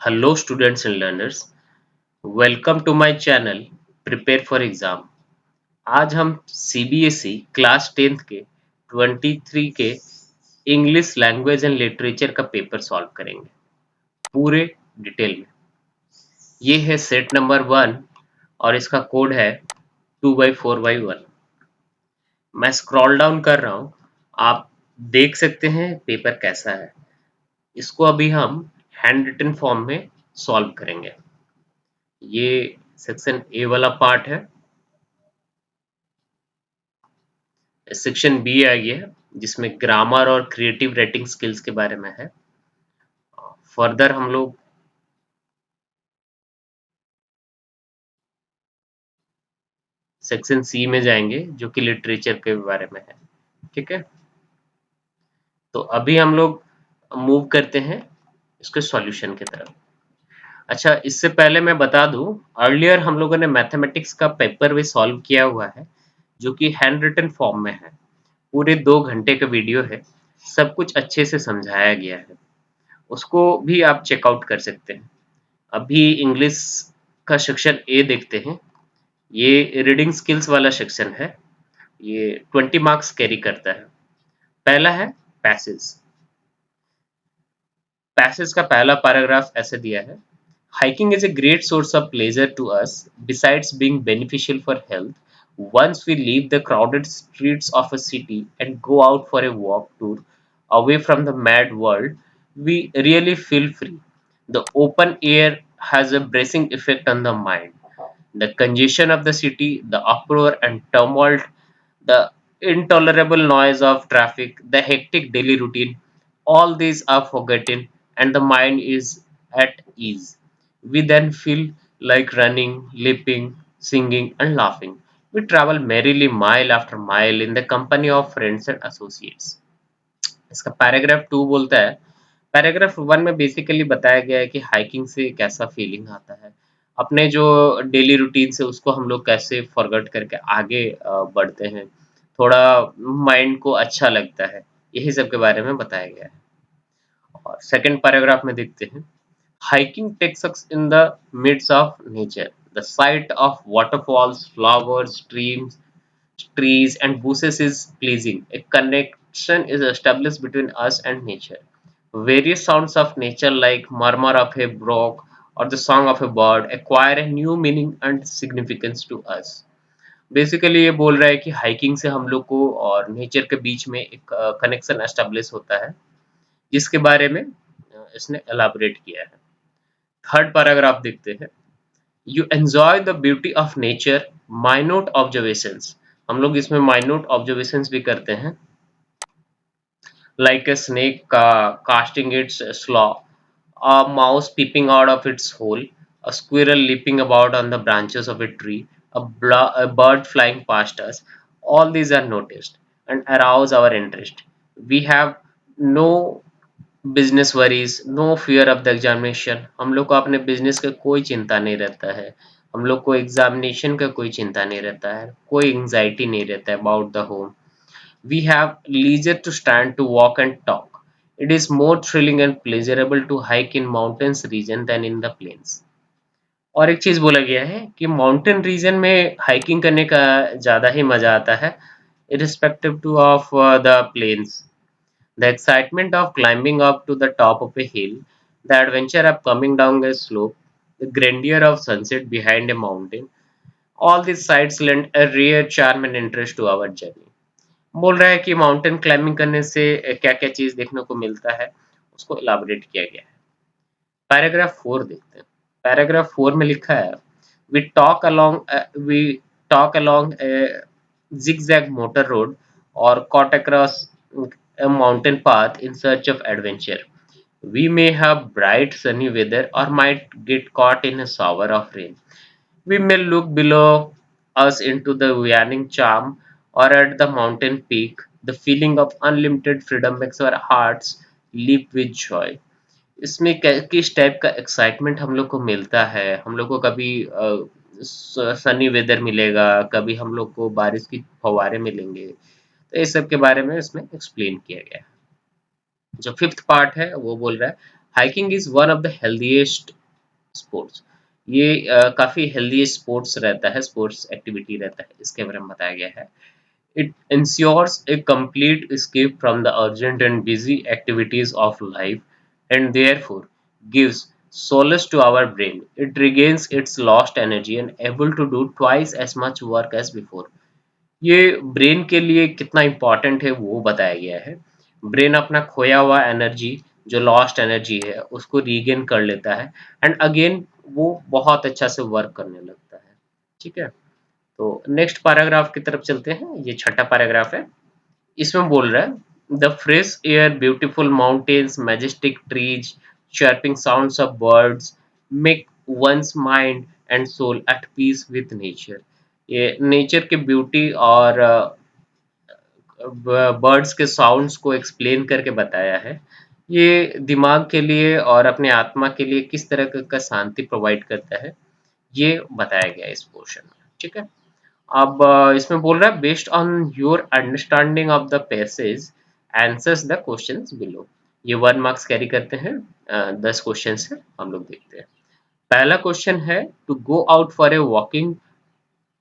Hello students and learners, welcome to my channel Prepare for Exam। आज हम CBSE class 10th के 23 के English language and literature का paper solve करेंगे पूरे डिटेल में। ये है सेट नंबर 1 और इसका कोड है 2/4/1। मैं स्क्रॉल डाउन कर रहा हूँ, आप देख सकते हैं पेपर कैसा है। इसको अभी हम हैंड रिटन फॉर्म में सॉल्व करेंगे। ये सेक्शन ए वाला पार्ट है। सेक्शन बी आ गया है जिसमें ग्रामर और क्रिएटिव राइटिंग स्किल्स के बारे में है। फर्दर हम लोग सेक्शन सी में जाएंगे जो कि लिटरेचर के बारे में है। ठीक है, तो अभी हम लोग मूव करते हैं इसके सॉल्यूशन की तरफ। अच्छा, इससे पहले मैं बता दूं, अर्लियर हम लोगों ने मैथमेटिक्स का पेपर भी सॉल्व किया हुआ है जो कि हैंड रिटन फॉर्म में है। पूरे 2 घंटे का वीडियो है, सब कुछ अच्छे से समझाया गया है, उसको भी आप चेकआउट कर सकते हैं। अभी इंग्लिश का सेक्शन ए देखते हैं। ये रीडिंग स्किल्स वाला सेक्शन है। ये 20 मार्क्स कैरी करता है। पहला है पैसेज। पैसेज का पहला पैराग्राफ ऐसे दिया है: hiking is a great source of pleasure to us besides being beneficial for health। Once we leave the crowded streets of a city and go out for a walk tour away from the mad world, we really feel free. The open air has a bracing effect on the mind. The congestion of the city, the uproar and tumult, the intolerable noise of traffic, the hectic daily routine, all these are forgotten and the mind is at ease. We then feel like running, leaping, singing, and laughing. We travel merrily mile after mile in the company of friends and associates. इसका paragraph 2 बोलता है, paragraph 1 में basically बताया गया है कि hiking से कैसा फीलिंग आता है, अपने जो डेली रूटीन से उसको हम लोग कैसे फॉरगेट करके आगे बढ़ते हैं, थोड़ा माइंड को अच्छा लगता है, यही सब के बारे में बताया गया है। और सेकंड पैराग्राफ में देखते हैं, hiking takes us in the midst of nature. The sight of waterfalls, flowers, streams, trees, and bushes is pleasing. A connection is established between us and nature. Various sounds of nature, like murmur of a brook or the song of a bird, acquire a new meaning and significance to us. Basically ये बोल रहा है कि hiking से हम लोग को और नेचर के बीच में एक कनेक्शन एस्टेब्लिश होता है, जिसके बारे में इसने एलाबोरेट किया है। थर्ड पैराग्राफ देखते हैं, you enjoy the beauty of nature, minute observations. हम लोग इसमें माइन्यूट ऑब्जर्वेशंस भी करते हैं, like a snake casting its slaw, a mouse peeping out of its hole, a squirrel leaping about on the branches of a tree, a bird flying past us. All these are noticed and arouse our interest. We have no business worries, no fear of the examination. हम लोग को अपने business का कोई चिंता नहीं रहता है, हम लोग को एग्जामिनेशन का कोई चिंता नहीं रहता है, कोई एंजाइटी नहीं रहता है about the home. We have leisure to stand, to walk and talk. It is more thrilling and pleasurable to hike in mountains region than in the plains. और एक चीज बोला गया है कि माउंटेन रीजन में हाइकिंग करने का ज्यादा ही मजा आता है, irrespective to of the plains. The excitement of climbing up to the top of a hill, the adventure of coming down a slope, the grandeur of sunset behind a mountain, all these sights lend a rare charm and interest to our journey. बोल रहा है कि mountain climbing करने से क्या क्या चीज देखने को मिलता है, उसको इलाबोरेट किया गया है। पैराग्राफ 4 देखते हैं। पैराग्राफ 4 में लिखा है, we talk along we talk along a zigzag motor road or cut across a mountain path in search of adventure. We may have bright sunny weather or might get caught in a shower of rain. We may look below us into the waning charm or at the mountain peak. The feeling of unlimited freedom makes our hearts leap with joy. इसमें किस type का excitement हम लोग को मिलता है, हम लोग को कभी सनी वेदर मिलेगा, कभी हम लोग को बारिश की फव्वारे मिलेंगे, तो इस सब के बारे में इसमें एक्सप्लेन किया गया है। जो फिफ्थ पार्ट है वो बोल रहा है, hiking is one of the healthiest sports. ये काफी हेल्दी स्पोर्ट्स रहता है, स्पोर्ट्स एक्टिविटी रहता है, इसके बारे में बताया गया है। It ensures a complete escape from the urgent and busy activities of life and therefore gives solace to our brain. It regains its lost energy and able to do twice as much work as before. ये brain के लिए कितना important है वो बताया गया है। Brain अपना खोया हुआ एनर्जी, जो लॉस्ट एनर्जी है, उसको रीगेन कर लेता है एंड अगेन वो बहुत अच्छा से वर्क करने लगता है। ठीक है, तो नेक्स्ट पैराग्राफ की तरफ चलते हैं। ये छठा पैराग्राफ है। इसमें बोल रहा है the fresh air, beautiful mountains, majestic trees, chirping sounds of birds make one's mind and soul at peace with nature। ये नेचर की ब्यूटी और बर्ड्स के साउंड्स को एक्सप्लेन करके बताया है। ये दिमाग के लिए और अपने आत्मा के लिए किस तरह का शांति प्रोवाइड करता है, ये बताया गया है इस पोर्शन में। ठीक है, अब इसमें बोल रहा है based on your understanding of the passage answers the questions below. ये 1 मार्क्स कैरी करते हैं। 10 क्वेश्चन है, हम लोग देखते हैं। पहला क्वेश्चन है to go out for a walking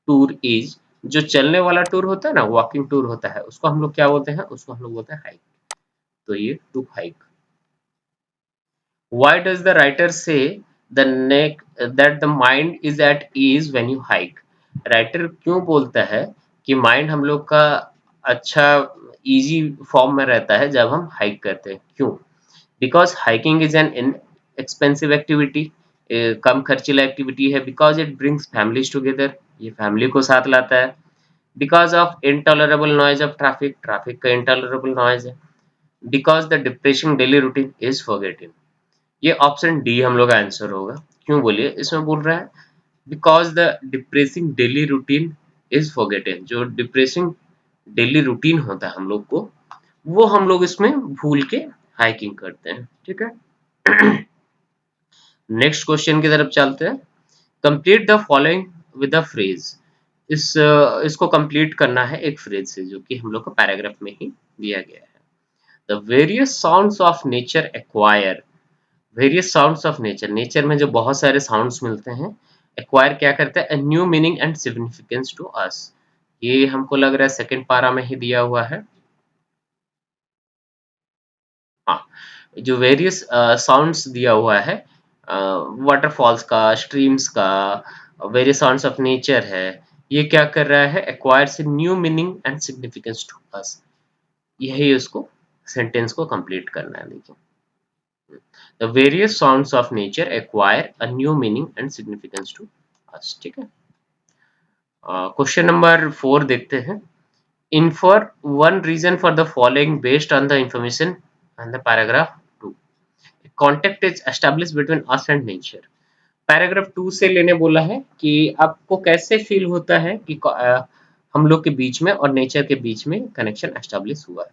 tour is, जो चलने वाला टूर होता है ना, वॉकिंग टूर होता है, उसको हम लोग क्या बोलते हैं? उसको हम लोग बोलते हैं हाइक। तो ये to hike. Why does the writer say the neck that the mind is at ease when you hike? Writer क्यों बोलता है कि माइंड हम लोग का अच्छा इजी फॉर्म में रहता है जब हम हाइक करते हैं? क्यों? Because hiking is an expensive activity, कम खर्चीला एक्टिविटी है। Because it brings families together, ये फैमिली को साथ लाता है। Because of intolerable noise of traffic, traffic का इनटॉलरेबल नॉइज है। Because the depressing daily routine is forgetting. ये ऑप्शन डी हम लोग का आंसर होगा। क्यों बोलिए? इसमें बोल रहा है because the depressing daily routine is forgotten. जो डिप्रेसिंग डेली रूटीन होता है हम लोग को, वो हम लोग इसमें भूल के हाइकिंग करते हैं। ठीक है, नेक्स्ट क्वेश्चन की तरफ चलते हैं। Complete the following with a phrase. इसको कंप्लीट करना है एक फ्रेज से, जो कि हम लोग को पैराग्राफ में ही दिया गया है। The various sounds of nature acquire, various sounds of nature, nature में जो बहुत सारे साउंड्स मिलते हैं, एक्वायर क्या करता है? a new meaning and significance to us. ये हमको लग रहा है सेकंड पारा में ही दिया हुआ है। हाँ, जो वेरियस साउंड्स दिया हुआ है, वाटरफॉल्स का, स्ट्रीम्स का, वेरियस साउंड्स ऑफ नेचर है, ये क्या कर रहा है? एक्वायर से new meaning and significance to us. यही उसको सेंटेंस को कंप्लीट करना है। देखिए, the various sounds of nature acquire a new meaning and significance to us। ठीक है, क्वेश्चन नंबर 4 देखते हैं। Infer one reason for the following based on the information and the paragraph 2। Contact is established between us and nature। Paragraph 2 से लेने बोला है कि आपको कैसे फील होता है कि हम लोग के बीच में और नेचर के बीच में कनेक्शन एस्टेब्लिश हुआ है।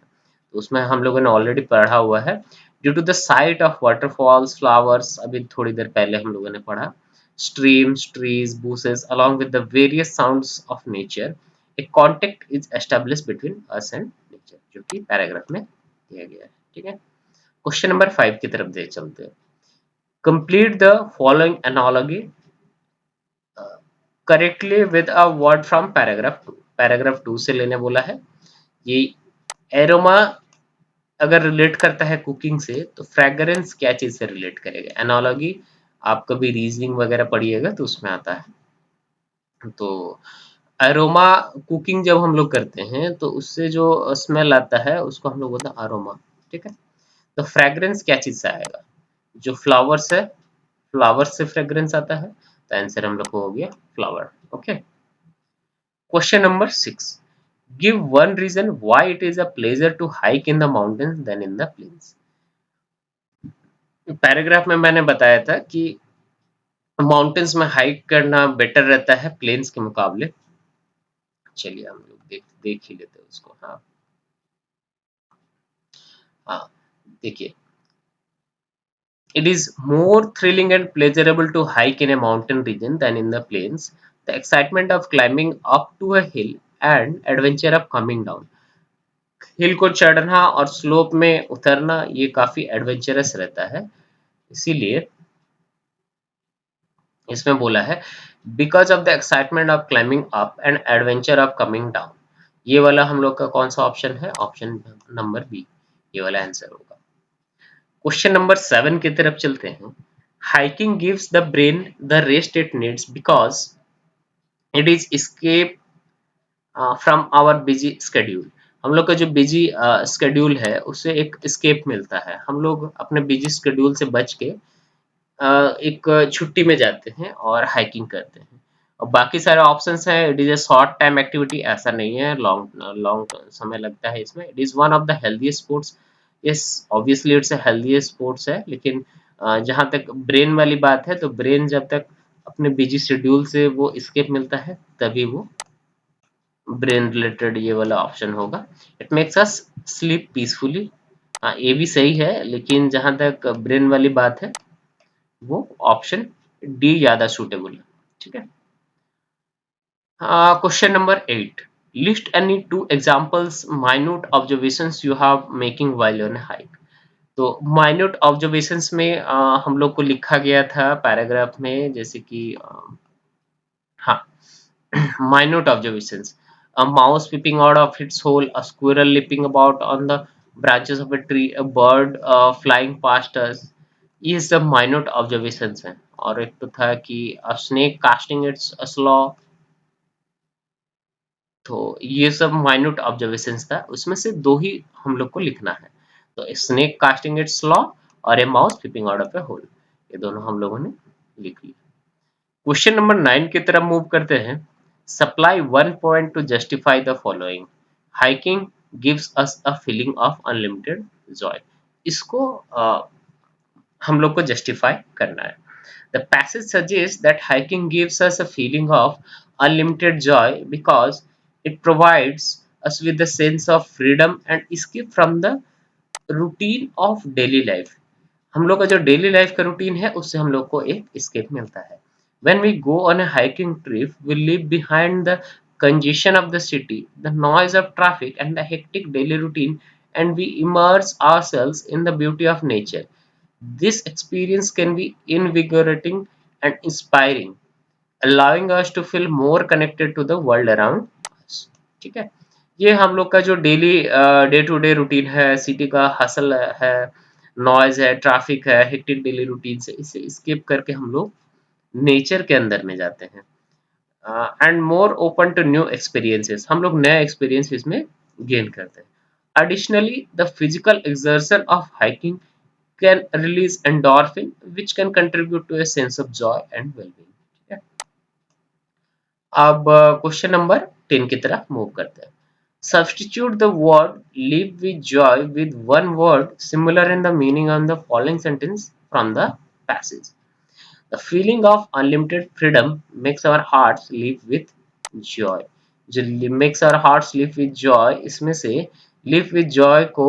तो उसमें हम लोगों ने ऑलरेडी पढ़ा हुआ है, due to the sight of waterfalls, flowers, अभी थोड़ी देर पहले हम लोगों ने पढ़ा, streams, trees, bushes along with the various sounds of nature, a contact is established between us and nature, जो कि पैराग्राफ में दिया गया है। ठीक है, क्वेश्चन नंबर 5 की तरफ दे चलते हैं। Complete the following analogy correctly with a word from paragraph 2। Paragraph 2 से लेने बोला है। ये एरोमा अगर रिलेट करता है कुकिंग से, तो फ्रेग्रेंस क्या चीज से रिलेट करेगा? एनालॉजी आप कभी रीजनिंग वगैरह पढ़िएगा तो उसमें आता है। तो अरोमा, कुकिंग जब हम लोग करते हैं तो उससे जो स्मेल आता है उसको हम लोग बोलते हैं अरोमा। ठीक है, तो फ्रेग्रेंस क्या चीज से आएगा? जो फ्लावर्स है, फ्लावर्स से फ्रेग्रेंस आता है, तो आंसर हम लोग को हो गया flower. Okay, question number 6। Give one reason why it is a pleasure to hike in the mountains than in the plains. Paragraph में मैंने बताया था कि माउंटेन्स में हाइक करना बेटर रहता है प्लेन्स के मुकाबले। चलिए हम लोग देख ही लेते हैं उसको। हाँ हाँ, देखिए, it is more thrilling and pleasurable to hike in a mountain region than in the plains. The excitement of climbing up to a hill and adventure of coming down। हिल को चढ़ना और स्लोप में उतरना ये काफी एडवेंचरस रहता है। इसीलिए इसमें बोला है because of the excitement of climbing up and adventure of coming down. ये वाला हम लोग का कौन सा ऑप्शन है? ऑप्शन नंबर बी, ये वाला आंसर होगा। क्वेश्चन नंबर 7 की तरफ चलते हैं। Hiking gives the brain the rest it needs because it is escape from our busy schedule. हम लोग का जो बिजी स्केड्यूल है उससे एक escape मिलता है। हम लोग अपने बिजी स्केड्यूल से बच के एक छुट्टी में जाते हैं और हाइकिंग करते हैं। और बाकी सारे ऑप्शंस हैं, it is a short time activity, ऐसा नहीं है लॉन्ग लॉन्ग समय लगता है इसमें। It is one of the healthiest sports. Yes, obviously it's a healthiest sports है, लेकिन जहाँ तक ब्रेन वाली बात है तो ब्रेन जब तक अपने बिजी शेड्यूल से वो स्केप मिलता है तभी वो ब्रेन रिलेटेड ये वाला ऑप्शन होगा। It makes us sleep peacefully. हाँ, ये भी सही है, लेकिन जहाँ तक ब्रेन वाली बात है वो ऑप्शन डी ज्यादा सूटेबल है। ठीक है। Question number 8, list any two examples minute observations you have making while on hike. तो माइन्यूट ऑब्जर्वेशंस में हम लोग को लिखा गया था पैराग्राफ में, जैसे कि हाँ, minute observations: a mouse peeping out of its hole, a squirrel leaping about on the branches of a tree, a bird flying past us। ये सब minute observations हैं। और एक तो था कि a snake casting its slaw। तो ये सब minute observations था, उसमें से दो ही हम लोग को लिखना है। तो a snake casting its slaw और a mouse peeping out of a hole, ये दोनों हम लोगों ने लिख लिया। क्वेश्चन नंबर 9 की तरफ मूव करते हैं। Supply one point two justify the following. Hiking gives us a feeling of unlimited Joy. इसको हम लोग को जस्टिफाई करना है। The passage suggest that hiking gives us a feeling of unlimited Joy because it provides us with the sense of freedom and escape from the routine of daily life। हम लोग का जो डेली लाइफ का routine है उससे हम लोग को एक escape मिलता है। When we go on a hiking trip, we leave behind the congestion of the city, the noise of traffic, and the hectic daily routine, and we immerse ourselves in the beauty of nature. This experience can be invigorating and inspiring, allowing us to feel more connected to the world around us। ठीक है। ये हम लोग का जो daily day to day routine है, city का hustle है, नॉइज है, ट्रैफिक है, हेक्टिक डेली रूटीन से इसे स्किप करके हम लोग नेचर के अंदर में जाते हैं and more open to new experiences. हम लोग नए एक्सपीरियंस इसमें गेन करते हैं। Additionally the physical exertion of hiking can release endorphin which can contribute to a sense of joy and wellbeing. ठीक है। अब क्वेश्चन नंबर 10 की तरफ मूव करते हैं। Substitute the word live with joy with one word similar in the meaning on the following sentence from the passage. The feeling of unlimited freedom makes our hearts live with joy। जो makes our hearts live with joy, इसमें से live with joy को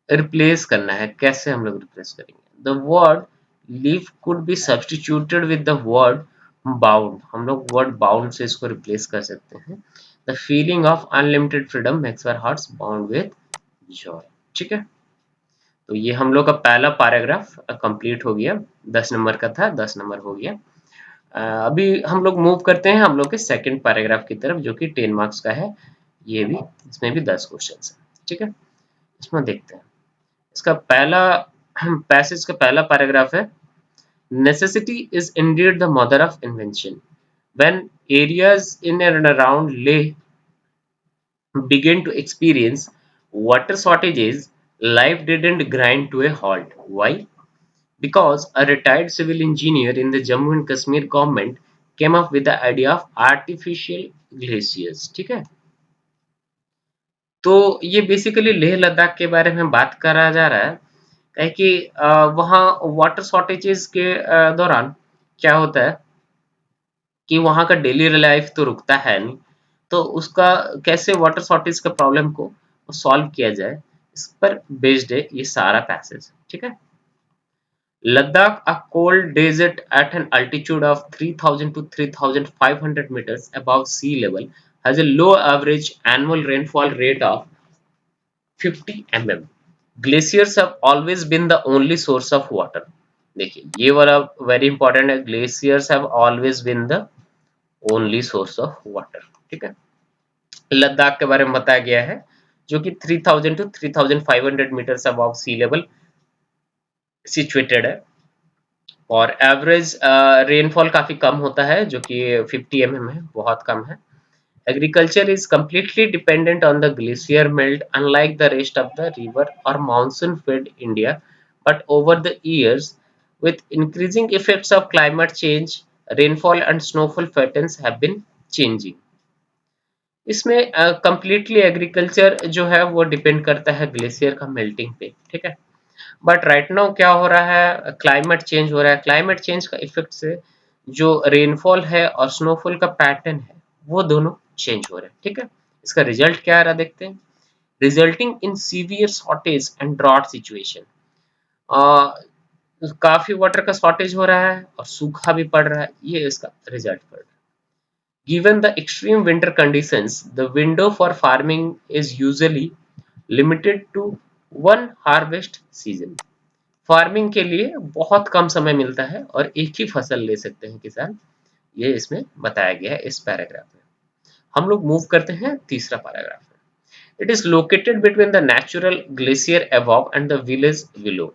replace करना है। कैसे हम लोग replace करेंगे? The word live could be substituted with the word bound. हम लोग वर्ड बाउंड से इसको रिप्लेस कर सकते हैं। The feeling of unlimited freedom makes our hearts bound with joy. ठीक है। तो ये हम लोग का पहला पैराग्राफ कंप्लीट हो गया। 10 नंबर का था, 10 नंबर हो गया। अभी हम लोग मूव करते हैं हम लोग के सेकंड पैराग्राफ की तरफ, जो कि 10 मार्क्स का है। ये भी, इसमें भी 10 क्वेश्चन है। ठीक है। इसमें देखते हैं। इसका पहला पैसेज का पहला पैराग्राफ है। Necessity is Indeed the mother of invention. When areas in and around Leh begin to experience water shortages, life didn't grind to a halt. Why? Because a retired civil engineer in the Jammu and Kashmir government came up with the idea of artificial glaciers। ठीक है। तो ये basically Leh Ladakh के बारे में बात करा जा रहा है। कहे कि वहाँ वाटर शॉर्टेजेस के दौरान क्या होता है कि वहाँ का डेली लाइफ तो रुकता है नहीं, तो उसका कैसे वाटर शॉर्टेज का प्रॉब्लम को सॉल्व किया जाए, इस पर बेस्ड है ये सारा पैसेज। ठीक है। Ladakh, a cold desert at an altitude of 3000 to 3500 meters above sea level, has a low average annual rainfall rate of 50 mm. Glaciers have always been the only source of water. देखिए ये वाला very important है, glaciers have always been the only source of water. ठीक है। लद्दाख के बारे में बताया गया है, जो कि 3000 to 3500 metre above sea level situated है, और एवरेज रेनफॉल काफी कम होता है, जो कि 50 mm है, बहुत कम है। Agriculture is completely dependent on the glacier melt, unlike the rest of the river or monsoon-fed India. But over the years, with increasing effects of climate change, rainfall and snowfall patterns have been changing. इसमें completely agriculture जो है वो depend करता है glacier का melting पे। ठीक है। बट राइट नाउ क्या हो रहा है, क्लाइमेट चेंज हो रहा है। क्लाइमेट चेंज का इफेक्ट से जो रेनफॉल है और स्नोफॉल का पैटर्न है वो दोनों चेंज हो रहे हैं। ठीक है। इसका रिजल्ट क्या आ रहा देखते हैं। Resulting in severe shortage and drought situation, काफी वाटर का शॉर्टेज हो रहा है और सूखा भी पड़ रहा है, ये इसका रिजल्ट पड़ रहा है। Given the extreme winter conditions, the window for farming is usually limited to one harvest season. Farming के लिए बहुत कम समय मिलता है और एक ही फसल ले सकते हैं किसान, ये इसमें बताया गया है इस पैराग्राफ में। हम लोग मूव करते हैं तीसरा पैराग्राफ में। It is located between the natural glacier above and the village below.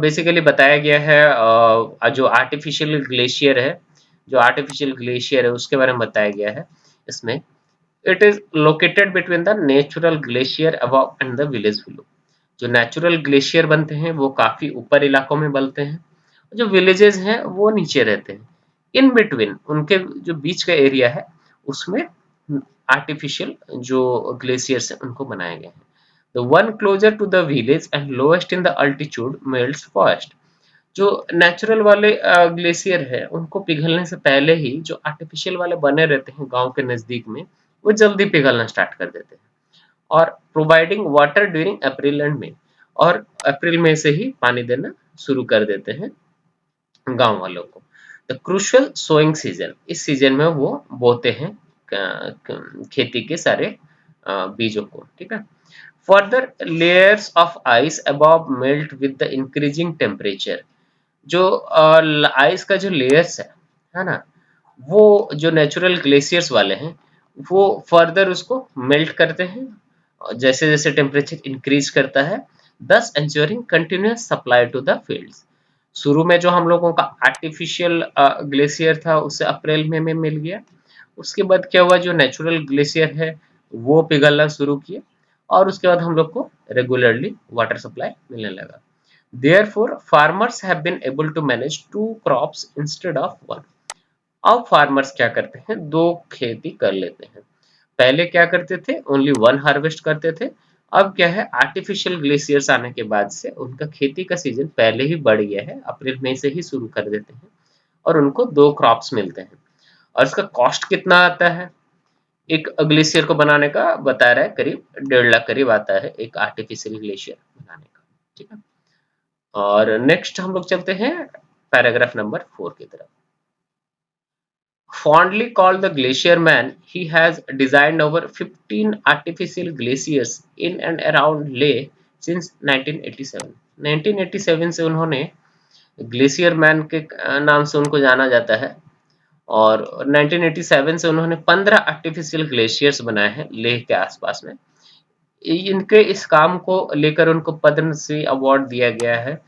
Basically बताया गया है जो आर्टिफिशियल ग्लेशियर है, जो आर्टिफिशियल ग्लेशियर है उसके बारे में बताया गया है इसमें। It is located between the natural glacier above and the village below. जो नेचुरल ग्लेशियर बनते हैं वो काफी ऊपर इलाकों में बनते हैं, जो विलेजेस हैं वो नीचे रहते हैं। इन बिटवीन उनके जो बीच का एरिया है उसमें आर्टिफिशियल जो ग्लेशियर्स हैं उनको बनाया गया है। The one closer to the village and lowest in the altitude melts first. जो नेचुरल वाले ग्लेशियर है उनको पिघलने से पहले ही जो आर्टिफिशियल वाले बने रहते हैं गांव के नजदीक में, वो जल्दी पिघलना स्टार्ट कर देते हैं, और providing water during April and May, और अप्रैल मई से ही पानी देना शुरू कर देते हैं गांव वालों को। द क्रूशियल सोइंग सीजन, इस सीजन में वो बोते हैं खेती के सारे बीजों को। ठीक है। Further layers of ice above melt with the increasing temperature. जो आइस का जो लेयर्स है ना, वो जो नेचुरल ग्लेशियर्स वाले हैं वो फर्दर उसको मेल्ट करते हैं जैसे जैसे टेम्परेचर इंक्रीज करता है, thus ensuring continuous supply to the fields. शुरू में जो हम लोगों का आर्टिफिशियल ग्लेशियर था उससे अप्रैल मई में मिल गया, उसके बाद क्या हुआ, जो नेचुरल ग्लेशियर है वो पिघलना शुरू किए, और उसके बाद हम लोग को रेगुलरली वाटर सप्लाई मिलने लगा। Therefore, farmers have been able to manage two crops instead of one. अब फार्मर्स क्या करते हैं, दो खेती कर लेते हैं। पहले क्या करते थे, ओनली वन हार्वेस्ट करते थे। अब क्या है, आर्टिफिशियल ग्लेशियर्स आने के बाद से उनका खेती का सीजन पहले ही बढ़ गया है, अप्रैल मई से ही शुरू कर देते हैं, और उनको दो क्रॉप्स मिलते हैं। और इसका कॉस्ट कितना आता है, एक ग्लेशियर को बनाने का बता रहा है, करीब 1.5 लाख करीब आता है एक आर्टिफिशियल ग्लेशियर बनाने का। ठीक है। और नेक्स्ट हम लोग चलते हैं पैराग्राफ नंबर 4 की तरफ। Fondly called the Glacier Man, he has designed over 15 artificial glaciers in and around Leh since 1987. 1987 से उन्होंने ग्लेशियर मैन के नाम से उनको जाना जाता है, और 1987 से उन्होंने 15 आर्टिफिशियल ग्लेशियर्स बनाए हैं लेह के आसपास में। इनके इस काम को लेकर उनको पद्मश्री अवार्ड दिया गया है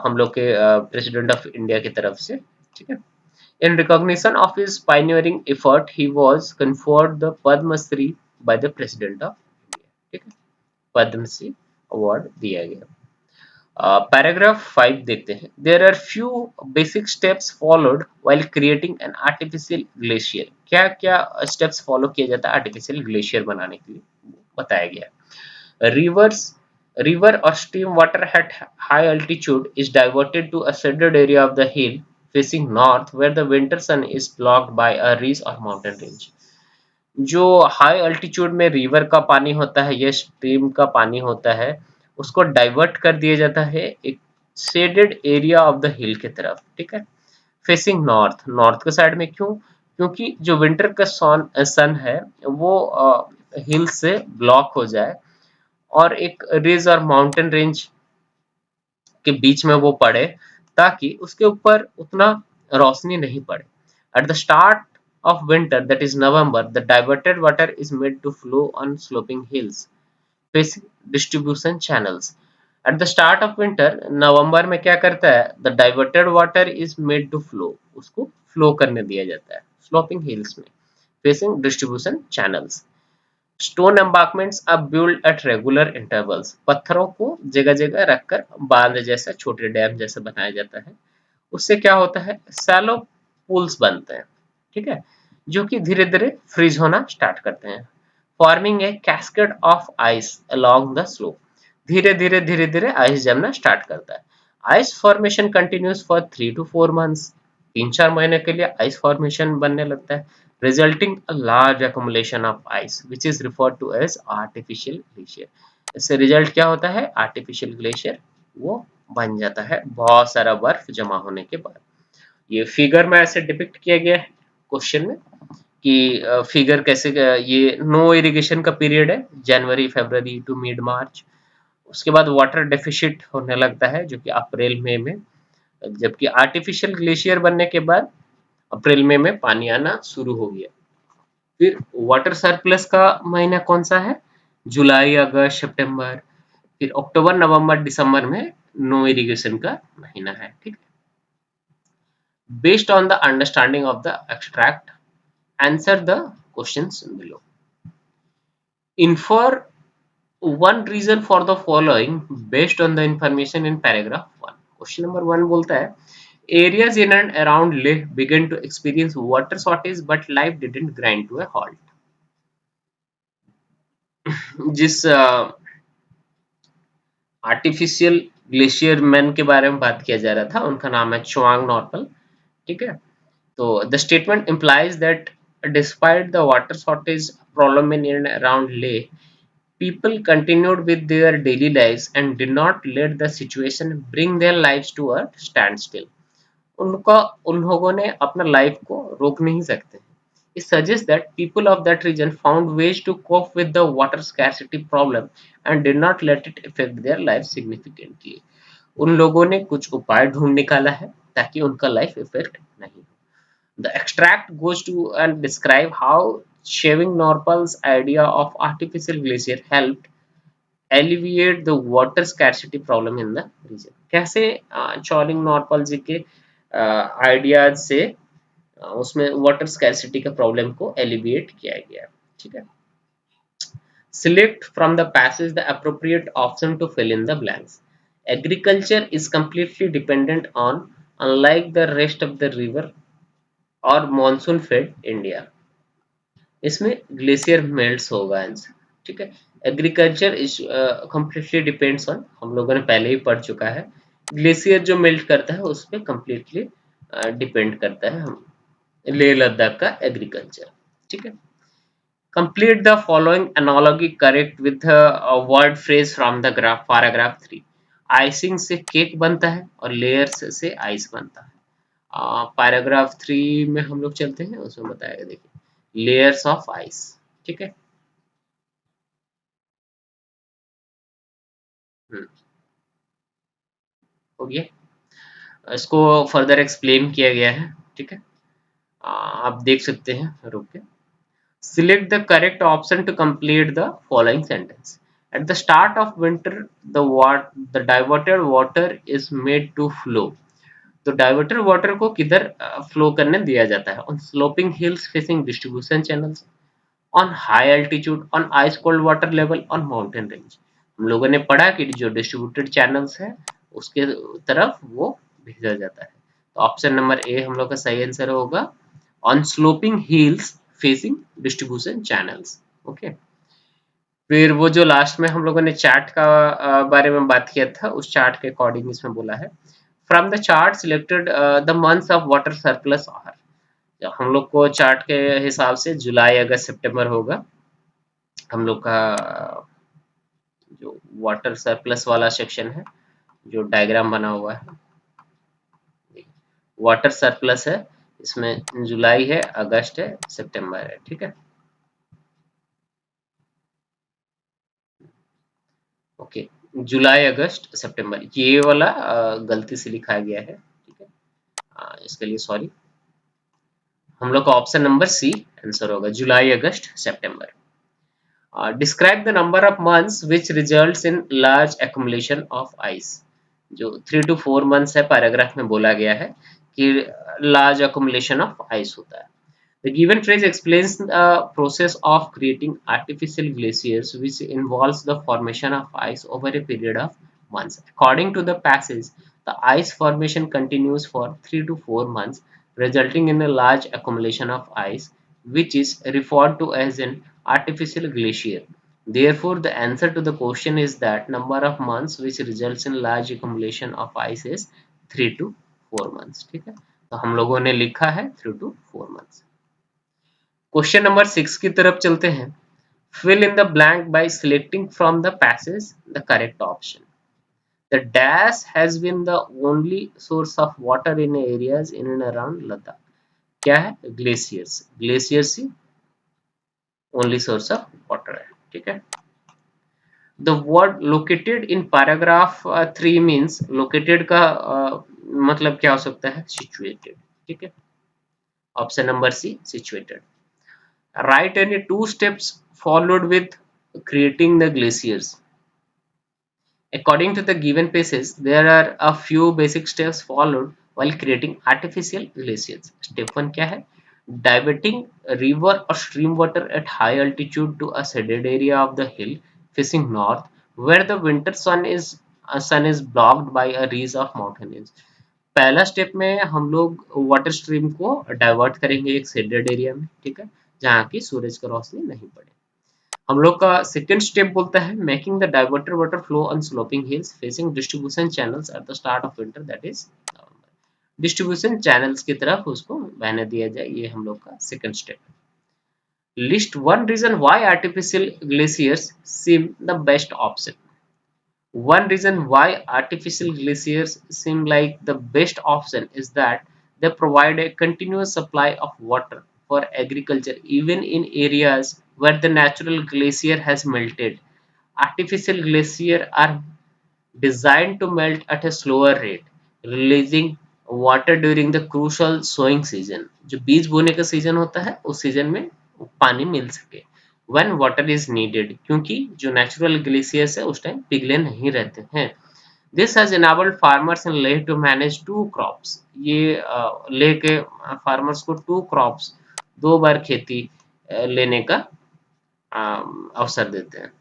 हम लोग के प्रेसिडेंट ऑफ इंडिया की तरफ से। ठीक है। In recognition of his pioneering effort, he was conferred the Padma Shri by the President of India. ठीक है। पद्म श्री अवार्ड दिया गया। पैराग्राफ 5 देखते हैं। There are few basic steps followed while creating an artificial glacier. क्या क्या स्टेप्स फॉलो किया जाता है आर्टिफिशियल ग्लेशियर बनाने के लिए, बताया गया। Rivers, river or stream water at high altitude is diverted to a shaded area of the hill facing north where the winter sun is blocked by a ridge or mountain range. जो high altitude में river का पानी होता है या stream का पानी होता है उसको डाइवर्ट कर दिया जाता है एक शेडेड एरिया ऑफ द हिल की तरफ। ठीक है। फेसिंग नॉर्थ, नॉर्थ के साइड में क्यों, क्योंकि जो विंटर का सन है वो हिल से ब्लॉक हो जाए, और एक रिज और माउंटेन रेंज के बीच में वो पड़े ताकि उसके ऊपर उतना रोशनी नहीं पड़े। At the start of winter, that is November, the diverted water is made to flow on sloping hills facing distribution channels. At the start of winter, नवंबर में क्या करता है, the diverted water is made to flow, उसको flow करने दिया जाता है sloping hills में facing distribution channels. Stone embankments are build at regular intervals, पत्थरों को जगह जगह रखकर बांध जैसा, छोटे डैम जैसा बनाया जाता है। उससे क्या होता है, सैलो पूल्स बनते हैं, ठीक है, जो कि धीरे धीरे फ्रीज होना स्टार्ट करते हैं, forming a cascade of ice along the slope. धीरे धीरे आइस जमना स्टार्ट करता है। Ice formation continues for 3 to 4 months, 3-4 महीने के लिए आइस फॉर्मेशन बनने लगता है, resulting a large accumulation of ice which is referred to as artificial glacier. इससे रिजल्ट क्या होता है, आर्टिफिशियल ग्लेशियर वो बन जाता है बहुत सारा बर्फ जमा होने के बाद। ये फिगर में ऐसे डिपिक्ट किया गया है क्वेश्चन में कि फिगर कैसे, ये नो इरिगेशन का पीरियड है, जनवरी फरवरी टू मिड मार्च। उसके बाद वाटर डेफिशिट होने लगता है जो कि अप्रैल मई में, जबकि आर्टिफिशियल ग्लेशियर बनने के बाद अप्रैल मई में पानी आना शुरू हो गया। फिर वाटर सरप्लस का महीना कौन सा है, जुलाई अगस्त सितंबर। फिर अक्टूबर नवंबर दिसंबर में नो इरिगेशन का महीना है, ठीक है। Based on the understanding of the extract, answer the questions below. Infer one reason for the following based on the information in paragraph 1. Question number 1 बोलता है, areas in and around Leh began to experience water shortage but life didn't grind to a halt. जिस artificial glacier man के बारे में बात किया जा रहा था, उनका नाम है चुआंग नॉर्पल, ठीक है। तो the statement implies that despite the water shortage problem in and around ले, people continued with their daily lives and did not let the situation bring their lives to a standstill. उनका उन लोगों ने अपना life को रोक नहीं सकते। It suggests that people of that region found ways to cope with the water scarcity problem and did not let it affect their life significantly. उन लोगों ने कुछ उपाय ढूंढ निकाला है ताकि उनका लाइफ इफेक्ट नहीं हो। The extract goes to and describe how Shaving Norpal's idea of artificial glacier helped alleviate the water scarcity problem in the region. कैसे चॉलिंग नॉर्पल जी के आइडियाज से उसमें वाटर स्कैरसिटी के प्रॉब्लम को एलिविएट किया गया, ठीक है। Select from the passage the appropriate option to fill in the blanks. Agriculture is completely dependent on, unlike the rest of the river or monsoon fed India. इसमें glacier melts होगा answer, ठीक है। Agriculture is completely depends on, हम लोगों ने पहले ही पढ़ चुका है, ग्लेशियर जो मेल्ट करता है उस पर कम्प्लीटली डिपेंड करता है हम लेह लद्दाख का एग्रीकल्चर, ठीक है। Complete the following analogy correct with word phrase from the graph paragraph 3। Icing से केक बनता है और लेयर्स से आइस बनता है। पैराग्राफ 3 में हम लोग चलते हैं, उसमें बताएगा, देखिए लेयर्स ऑफ आइस, ठीक है। हो गया, इसको फर्दर एक्सप्लेन किया गया है, ठीक है। आप देख सकते हैं रुक के। Select the correct option to complete the following sentence. At the start of winter, the diverted water is made to flow. तो डाइवर्टर वाटर को किधर फ्लो करने दिया जाता है, on sloping hills facing distribution channels, on high altitude, on ice cold water level, on mountain range. हम लोगों ने पढ़ा कि जो डिस्ट्रीब्यूटेड चैनल्स है उसके तरफ वो भेजा जाता है। तो ऑप्शन नंबर ए हम लोग का सही आंसर होगा, on sloping hills facing distribution channels, okay. फिर वो जो लास्ट में हम लोगों ने चार्ट का बारे में बात किया था, उस चार्ट के अकॉर्डिंग इसमें बोला है, from the chart selected the months of water surplus are. हम लोग को चार्ट के हिसाब से जुलाई अगस्त सितंबर होगा हम लोग का जो वाटर सरप्लस वाला सेक्शन है, जो डायग्राम बना हुआ है, वाटर सरप्लस है, इसमें जुलाई है, अगस्त है, सितंबर है, ठीक है, ओके। जुलाई, अगस्त, सितंबर, ये वाला गलती से लिखा गया है, ठीक है। इसके लिए सॉरी। हम लोग का ऑप्शन नंबर सी आंसर होगा, जुलाई, अगस्त, सितंबर। Describe the number of months which results in large accumulation of ice. जो 3 to 4 मंथ्स है, पैराग्राफ में बोला गया है कि लार्ज accumulation ऑफ आइस होता है। The given phrase explains the process of creating artificial glaciers, which involves the formation of ice over a period of months. According to the passage, the ice formation continues for 3 to 4 months, resulting in a large accumulation of ice, which is referred to as an artificial glacier. Therefore, the answer to the question is that number of months which results in large accumulation of ice is 3 to 4 months. ठीक है, तो हम लोगों ने लिखा है 3 to 4 months। Question number 6 की तरफ चलते हैं। Fill in the blank by selecting from the passage the correct option. The dash has been the only source of water in areas in and around Ladakh. क्या है? ग्लेशियर्स। ग्लेशियर्स ही only source of water है, ठीक है। The word located in paragraph 3 means located का मतलब क्या हो सकता है? सिचुएटेड, ठीक है। Option number C, situated. Write any two steps followed with creating the glaciers. According to the given passage, there are a few basic steps followed while creating artificial glaciers. Step 1 क्या है? Diverting river or stream water at high altitude to a shaded area of the hill facing north, where the winter sun is blocked by a ridge of mountains. पहला step में हम लोग water stream को divert करेंगे एक shaded area में, ठीक है, जहाँ की सूरज की रोशनी नहीं पड़े। हम लोग का सेकंड स्टेप बोलता है making the diverter water flow on sloping hills facing distribution channels at the start of winter, that is distribution channels की तरफ उसको बहने दिया जाए, ये हम लोग का second step. List one reason why artificial glaciers seem the best option. One reason why artificial glaciers seem like the best option is that they provide a continuous supply of water for agriculture even in areas where the natural glacier has melted. Artificial glaciers are designed to melt at a slower rate, releasing water during the crucial sowing season. जो बीज बोने का season होता है उस season में पानी मिल सके। when water is needed, क्योंकि जो नेचुरल ग्लेशियर्स है उस टाइम पिघले नहीं रहते हैं। This has enabled farmers in Leh to manage two crops. ये लेह के फार्मर्स को टू क्रॉप्स, दो बार खेती लेने का अवसर देते हैं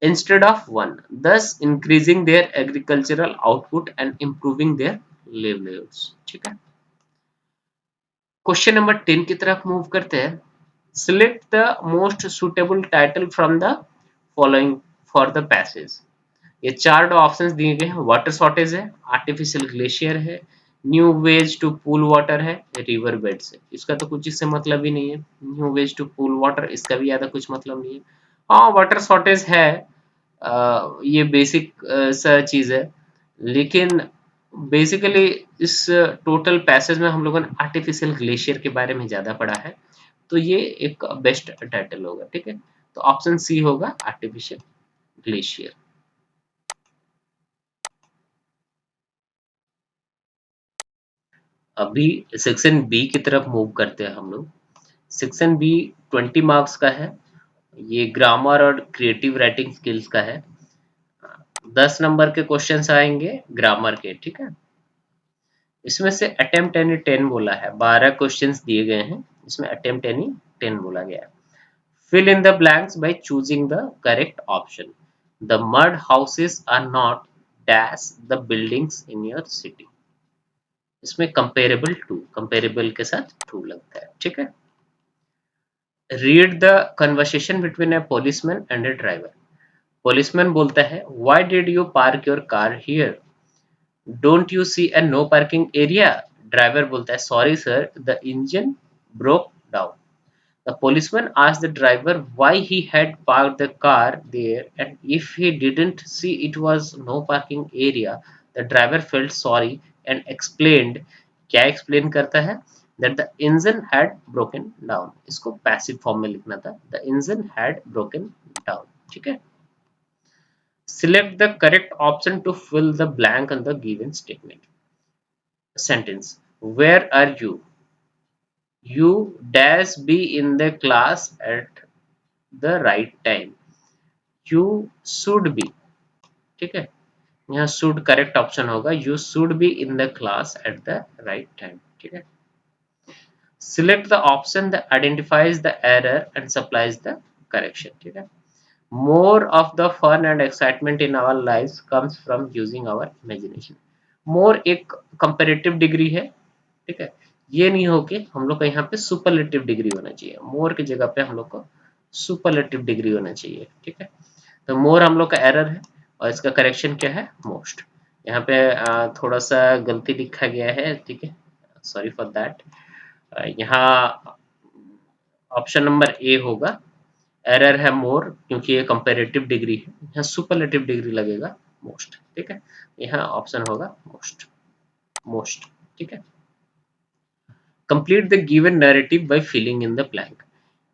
instead of one, thus increasing their agricultural output and improving their livelihoods। ठीक है, क्वेश्चन नंबर 10 की तरफ मूव करते हैं। Select the most suitable title from the following for the passage। ये चार ऑप्शंस दिए गए हैं। वाटर शॉर्टेज है, आर्टिफिशियल ग्लेशियर है, new ways to pool water है, रिवर बेड्स है। इसका तो कुछ इससे मतलब ही नहीं है। New ways to pool water, इसका भी ज्यादा कुछ मतलब नहीं है। हाँ, वाटर शॉर्टेज है, ये बेसिक सा चीज है, लेकिन बेसिकली इस टोटल पैसेज में हम लोगों ने आर्टिफिशियल ग्लेशियर के बारे में ज्यादा पढ़ा है, तो ये एक बेस्ट टाइटल होगा। ठीक है, तो ऑप्शन सी होगा आर्टिफिशियल ग्लेशियर। अभी सेक्शन बी की तरफ मूव करते हैं हम लोग। सेक्शन बी 20 मार्क्स का है। ये ग्रामर और क्रिएटिव राइटिंग स्किल्स का है। 10 नंबर के क्वेश्चंस आएंगे ग्रामर के, ठीक है। इसमें से अटेम्प्ट एनी 10 बोला है, 12 क्वेश्चंस दिए गए हैं, इसमें अटेम्प्ट एनी 10 बोला गया है। Fill in the blanks by choosing the correct option. The mud houses are not dash the buildings in your city. इसमें कंपेरेबल टू, कंपेरेबल के साथ टू लगता है, ठीक है। Read the conversation between a policeman and a driver. policeman बोलता है why did you park your car here, don't you see a no parking area. Driver बोलता है sorry sir, the engine broke down. The policeman asked the driver why he had parked the car there, and if he didn't see it was no parking area, the driver felt sorry and explained, क्या explain करता है, that the engine had broken down। इसको passive form में लिखना था, the engine had broken down। ठीक है, Select the correct option to fill the blank on the given statement. Sentence. Where are you? You dash be in the class at the right time. You should be. ठीक है, यहाँ should correct option होगा. You should be in the class at the right time. ठीक है. Select the option that identifies the error and supplies the correction. ठीक है. More of the fun and excitement in our lives comes from using our imagination. More एक comparative degree है. ठीक है, ये नहीं हो के हम लोग का यहाँ पे सुपरलेटिव डिग्री होना चाहिए. मोर की जगह पे हम लोग को सुपरलेटिव डिग्री होना चाहिए. ठीक है, तो मोर हम लोग का एरर है और इसका करेक्शन क्या है? मोस्ट. यहाँ पे थोड़ा सा गलती लिखा गया है. ठीक है, सॉरी फॉर दैट. यहाँ ऑप्शन नंबर ए होगा. एरर है मोर क्योंकि ये कंपेरेटिव डिग्री है. यहाँ सुपरलेटिव डिग्री लगेगा मोस्ट. ठीक है, यहाँ ऑप्शन होगा मोस्ट. मोस्ट. ठीक है. Complete the given narrative by filling in the blank.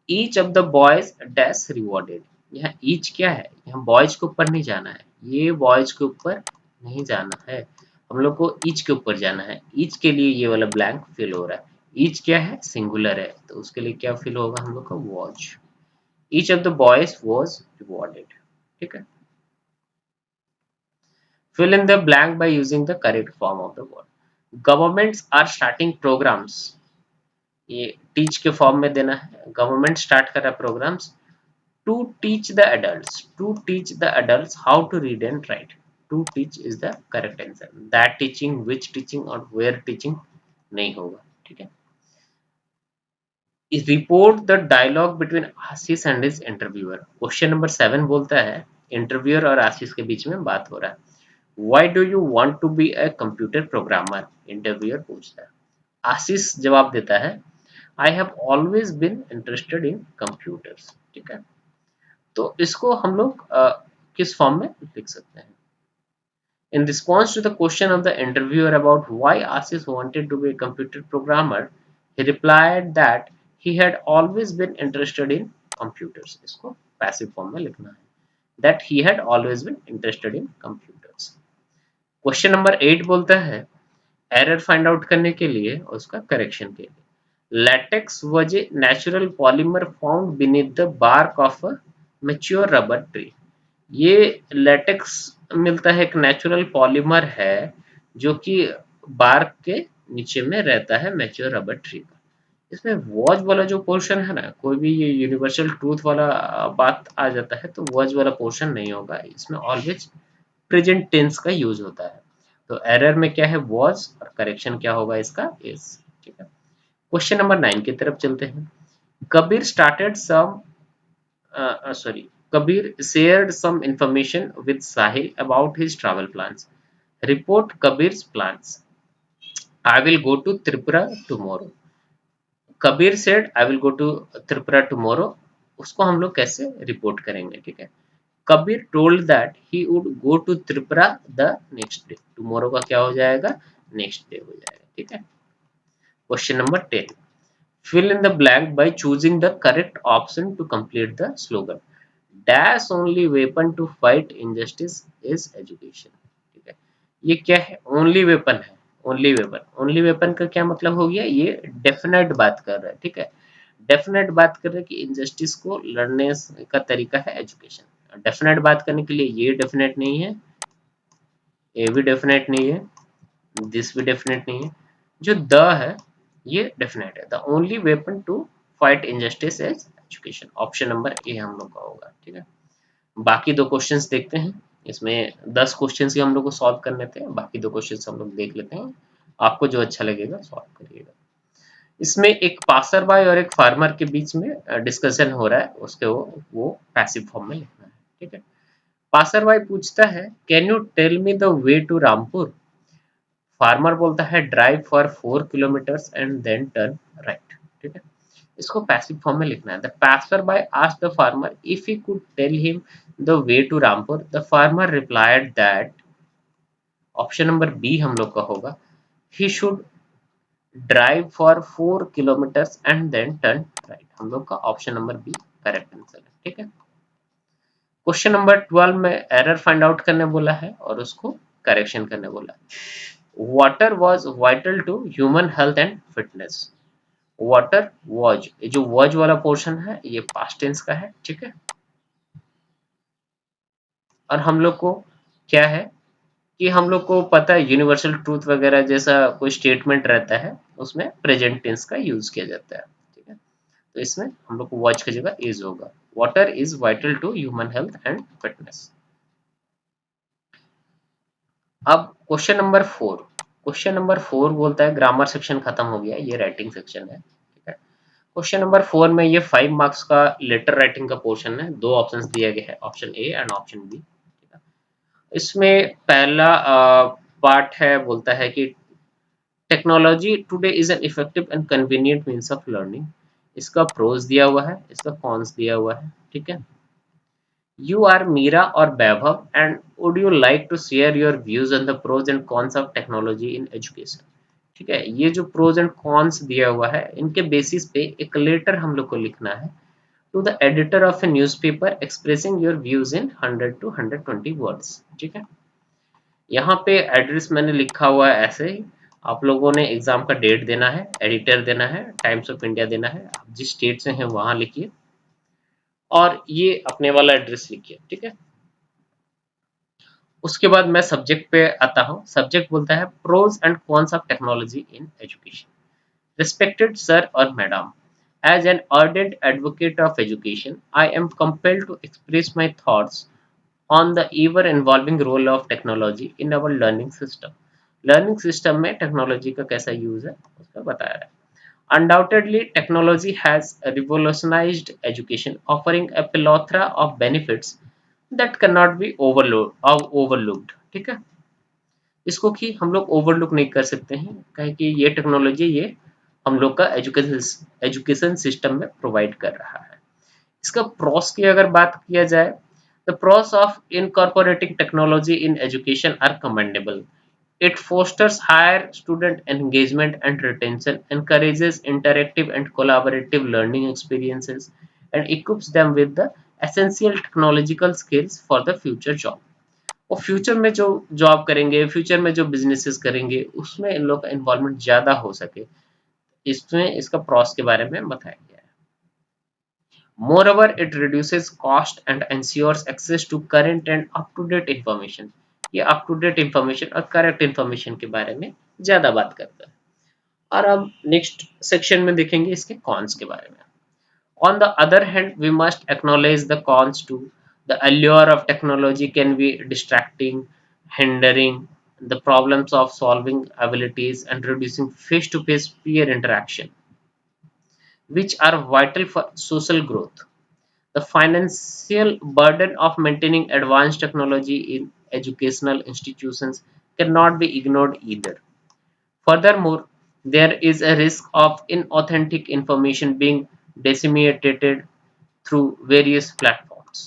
Each of the boys dash rewarded. यहाँ each क्या है? यहाँ boys के ऊपर नहीं जाना है. ये boys के ऊपर नहीं जाना है. हम लोग को each के ऊपर जाना है. each के लिए ये वाला blank fill हो रहा है. each क्या है? Singular है. तो उसके लिए क्या fill होगा हम लोग का? Was. Each of the boys was rewarded. ठीक है. Fill in the blank by using the correct form of the word. Governments are starting programs. ये टीच के फॉर्म में देना है. गवर्नमेंट स्टार्ट कर रहा है programmes to teach the adults. To teach the adults how to read and write. To teach is the correct answer. That teaching, which teaching और where teaching नहीं होगा. ठीक है. Report the dialogue between Ashish and his interviewer. Question number 7 बोलता है interviewer और आशीष के बीच में बात हो रहा है. Why do you want to be a computer programmer? Interviewer पूछता है. आशीष जवाब देता है I have always been interested in computers. ठीक है, तो इसको हम लोग किस फॉर्म में लिख सकते हैं? In response to the question of the interviewer about why Ashish wanted to be a computer programmer, he replied that he had always been interested in computers. इसको passive form में लिखना है. That he had always been interested in computers. Question number 8 बोलता है error find out करने के लिए और उसका करेक्शन के लिए. Latex was a natural polymer found beneath the bark of a mature rubber tree. ये लेटेक्स मिलता है, एक नेचुरल पॉलीमर है जो कि बार्क के नीचे में रहता है मैच्योर रबर ट्री का. इसमें वॉज वाला जो पोर्शन है ना, कोई भी ये यूनिवर्सल ट्रूथ वाला बात आ जाता है तो वॉज वाला पोर्शन नहीं होगा. इसमें ऑलवेज प्रेजेंट टेंस का यूज होता है. तो एरर में क्या है? वॉज. और करेक्शन क्या होगा इसका? इज. ठीक है. क्वेश्चन नंबर 9 की तरफ चलते हैं. Kabir started some sorry, Kabir shared some information with Sahil about his travel plans. Report Kabir's plans. I will go to Tripura tomorrow. Kabir said I will go to Tripura tomorrow. उसको हम लोग कैसे report करेंगे? ठीक है. Kabir told that he would go to Tripura the next day. Tomorrow का क्या हो जाएगा? Next day हो जाएगा. ठीक है. Question number 10. Fill in the blank by choosing the correct option to complete the slogan. Dash only weapon to fight injustice is education. ठीक है, ये क्या है? ओनली वेपन है. Only weapon. ओनली वेपन का क्या मतलब हो गया? ये डेफिनेट बात कर रहा है. ठीक है, डेफिनेट बात कर रहे हैं कि इनजस्टिस को लड़ने का तरीका है एजुकेशन. डेफिनेट बात करने के लिए ये डेफिनेट नहीं है, ये भी डेफिनेट नहीं है, दिस भी डेफिनेट नहीं है. जो द है ये डेफिनेट है. The only weapon to fight injustice is education. Option number A हम लोग का होगा. ठीक है, बाकी दो क्वेश्चंस देखते हैं. इसमें 10 क्वेश्चंस ही हम लोग को सॉल्व करने थे. बाकी दो क्वेश्चंस हम लोग देख लेते हैं. आपको जो अच्छा लगेगा सॉल्व करिएगा. इसमें एक पासर बाय और एक फार्मर के बीच में डिस्कशन हो रहा है. उसके वो पैसिव फॉर्म में लिखना है. ठीक है. पासर बाय पूछता है can you tell me the way to Rampur. Farmer बोलता है drive for 4 kilometres and then turn right. ठीक है, इसको पैसिव फॉर्म में लिखना है. The passer by asked the farmer if he could tell him the way to Rampur. The farmer replied that option number B हम लोग का होगा he should drive for 4 kilometres and then turn right. हम लोग का option number B correct answer है. ठीक है. क्वेश्चन नंबर 12 में एरर फाइंड आउट करने बोला है और उसको करेक्शन करने बोला है। Water was vital to human health and fitness. Water was, ये जो वॉज वाला पोर्शन है ये पास्ट टेंस का है, ठीक है। और हम लोग को क्या है कि हम लोग को पता है यूनिवर्सल ट्रूथ वगैरह जैसा कोई स्टेटमेंट रहता है उसमें प्रेजेंट टेंस का यूज किया जाता है, ठीक है। तो इसमें हम लोग को वॉच की जगह इज होगा। Water is vital to human health and fitness. अब क्वेश्चन नंबर 4 बोलता है, ग्रामर सेक्शन खत्म हो गया, ये राइटिंग सेक्शन है, ठीक है। क्वेश्चन नंबर 4 में ये 5 मार्क्स का लेटर राइटिंग का पोर्शन है। दो ऑप्शंस दिए गए हैं, option A and option B. इसमें पहला पार्ट है, बोलता है कि technology today is an effective and convenient means of learning. इसका प्रोज दिया हुआ है, इसका कॉन्स दिया हुआ है, ठीक है। You are Meera or Vaibhav, and would you like to share your views on the pros and cons of technology in education? ठीक है, ये जो प्रोज एंड कॉन्स दिया हुआ है इनके बेसिस पे एक लेटर हम लोग को लिखना है to the editor of a newspaper expressing your views in 100 to 120 words, ठीक है। यहाँ पे एड्रेस मैंने लिखा हुआ है ऐसे ही। आप लोगों ने एग्जाम का डेट देना है, एडिटर देना है, टाइम्स ऑफ इंडिया देना है, आप जिस स्टेट से हैं वहां लिखिए और ये अपने वाला एड्रेस लिखिए, ठीक है। उसके बाद मैं सब्जेक्ट पे आता हूँ। सब्जेक्ट बोलता है pros and cons of technology in education. Respected sir और madam, as an ardent advocate of education, I am compelled to express my thoughts on the ever evolving role of technology in our learning system. Learning system में technology का कैसा use है उसका बताया है। Undoubtedly, technology has revolutionized education, offering a plethora of benefits that cannot be overlooked, ठीक है। इसको कि हम लोग ओवरलुक नहीं कर सकते हैं, कहें कि ये टेक्नोलॉजी ये हम लोग का एजुकेशन सिस्टम में प्रोवाइड कर रहा है। इसका प्रोस की अगर बात किया जाए, the pros of incorporating technology in education are commendable. It fosters higher student engagement and retention, encourages interactive and collaborative learning experiences, and equips them with the essential technological skills for the future job. और future में जो job करेंगे, future में जो businesses करेंगे, उसमें इन लोग का इन्वॉल्वमेंट ज़्यादा हो सके, इसमें इसका प्रॉस के बारे में बताया गया है। Moreover, it reduces cost and ensures access to current and up-to-date information. ये up-to-date information और correct information के बारे में ज़्यादा बात करता है। और अब नेक्स्ट सेक्शन में देखेंगे इसके कॉन्स के बारे में। On the other hand, we must acknowledge the cons too. The allure of technology can be distracting, hindering the problems of solving abilities, and reducing face-to-face peer interaction, which are vital for social growth. The financial burden of maintaining advanced technology in educational institutions cannot be ignored either. Furthermore, there is a risk of inauthentic information being disseminated through various platforms.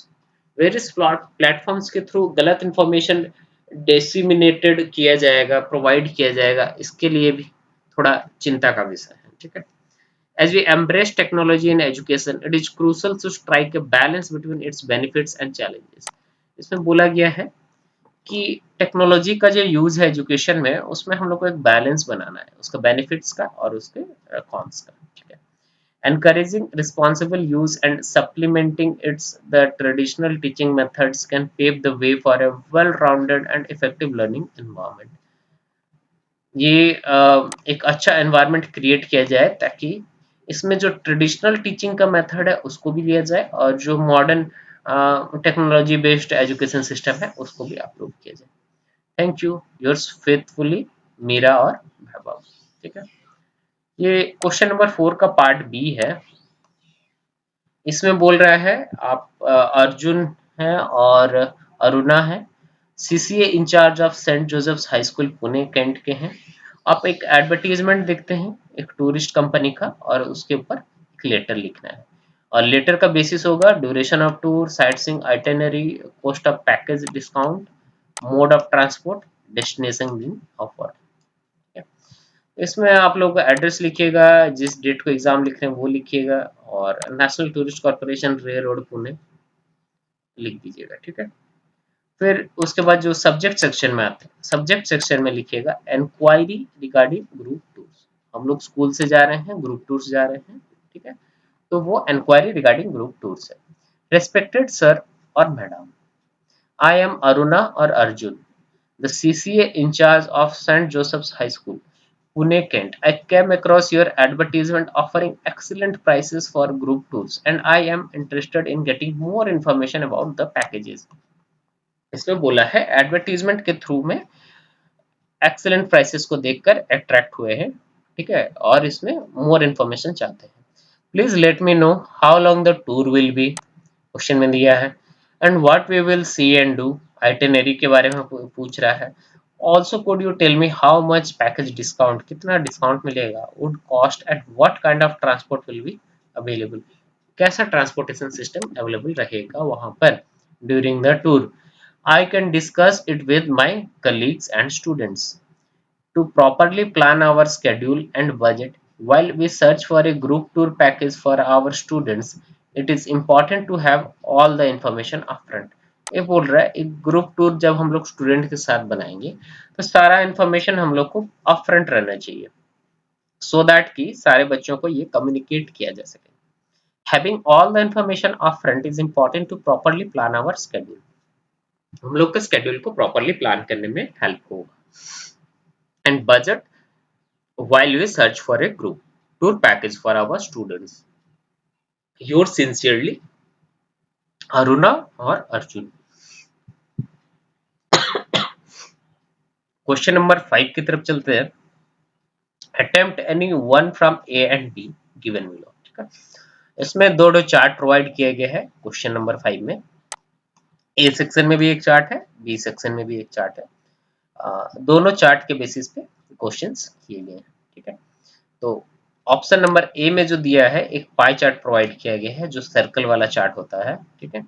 Various platforms के through गलत information disseminated किया जाएगा, provide किया जाएगा, इसके लिए भी थोड़ा चिंता का विषय है, ठीक है। As we embrace technology in education, it is crucial to strike a balance between its benefits and challenges. इसमें बोला गया है कि टेक्नोलॉजी का जो यूज है एजुकेशन में, उसमें हम लोग को एक बैलेंस बनाना है, उसका बेनिफिट्स का और उसके कॉन्स का, ठीक है। Encouraging responsible use and supplementing its the traditional teaching methods can pave the way for a well-rounded and effective learning environment. ये एक अच्छा एनवायरनमेंट क्रिएट किया जाए ताकि इसमें जो ट्रेडिशनल टीचिंग का मेथड है उसको भी लिया जाए और जो modern technology based education system है उसको भी अप्रूव किया जाए। Thank you, yours faithfully, Meera और वैभव, ठीक है। ये क्वेश्चन नंबर 4 का पार्ट बी है। इसमें बोल रहा है आप अर्जुन है और अरुणा है, CCA incharge of Saint Joseph's High School Pune Cantt के हैं। आप एक एडवर्टीजमेंट देखते हैं एक टूरिस्ट कंपनी का और उसके ऊपर एक लेटर लिखना है और लेटर का बेसिस होगा duration of tour, sight seeing itinerary, cost of package discount, mode of transport, destination being offered. इसमें आप लोग एड्रेस लिखिएगा, जिस डेट को एग्जाम लिख रहे हैं वो लिखिएगा और नेशनल टूरिस्ट कॉर्पोरेशन रे रोड पुणे लिख दीजिएगा, ठीक है। फिर उसके बाद जो सब्जेक्ट सेक्शन में आते हैं, सब्जेक्ट सेक्शन में लिखिएगा इंक्वायरी रिगार्डिंग ग्रुप टूर्स। हम लोग स्कूल से जा रहे हैं, ग्रुप टूर्स जा रहे हैं, ठीक है। तो वो इंक्वायरी रिगार्डिंग ग्रुप टूर्स है। रेस्पेक्टेड सर और मैडम, आई एम अरुणा और Arjun, the CCA in charge of St. Joseph's High School, Pune, Kent. I came across your advertisement offering excellent prices for group tours, and I am interested in getting more information about the packages. इसमें बोला है advertisement के through में excellent prices को देखकर attract हुए हैं, ठीक है, और इसमें मोर इन्फॉर्मेशन चाहते हैं। Please let me know how long the tour will be, question में दिया है, and what we will see and do, itinerary के बारे में पूछ रहा है। Also could you tell me how much package discount, कितना डिस्काउंट मिलेगा, would cost at what kind of transport will be available, कैसा ट्रांसपोर्टेशन सिस्टम अवेलेबल रहेगा वहां पर during the tour. I can discuss it with my colleagues and students. To properly plan our schedule and budget while we search for a group tour package for our students, it is important to have all the information upfront. ये बोल रहा है एक group tour जब हम लोग student के साथ बनाएंगे तो सारा इंफॉर्मेशन हम लोग को अपफ्रंट रहना चाहिए, सो दैट कि सारे बच्चों को ये कम्युनिकेट किया जा सके। Having all the information upfront is important to properly plan our schedule. हम लोग के स्केड्यूल को प्रॉपरली प्लान करने में हेल्प होगा। And budget while we search for a group tour package for our students. Yours sincerely, Aruna और Arjun. Question number 5 की तरफ चलते हैं। Attempt any one from A and be given below, ठीक है। इसमें दो दो चार्ट प्रोवाइड किए गए हैं क्वेश्चन नंबर 5 में। ए सेक्शन में भी एक चार्ट है, बी सेक्शन में भी एक चार्ट है। दोनों चार्ट के बेसिस पे क्वेश्चंस किए गए हैं, ठीक है। तो ऑप्शन नंबर ए में जो दिया है एक पाई चार्ट प्रोवाइड किया गया है जो सर्कल वाला चार्ट होता है, ठीक है।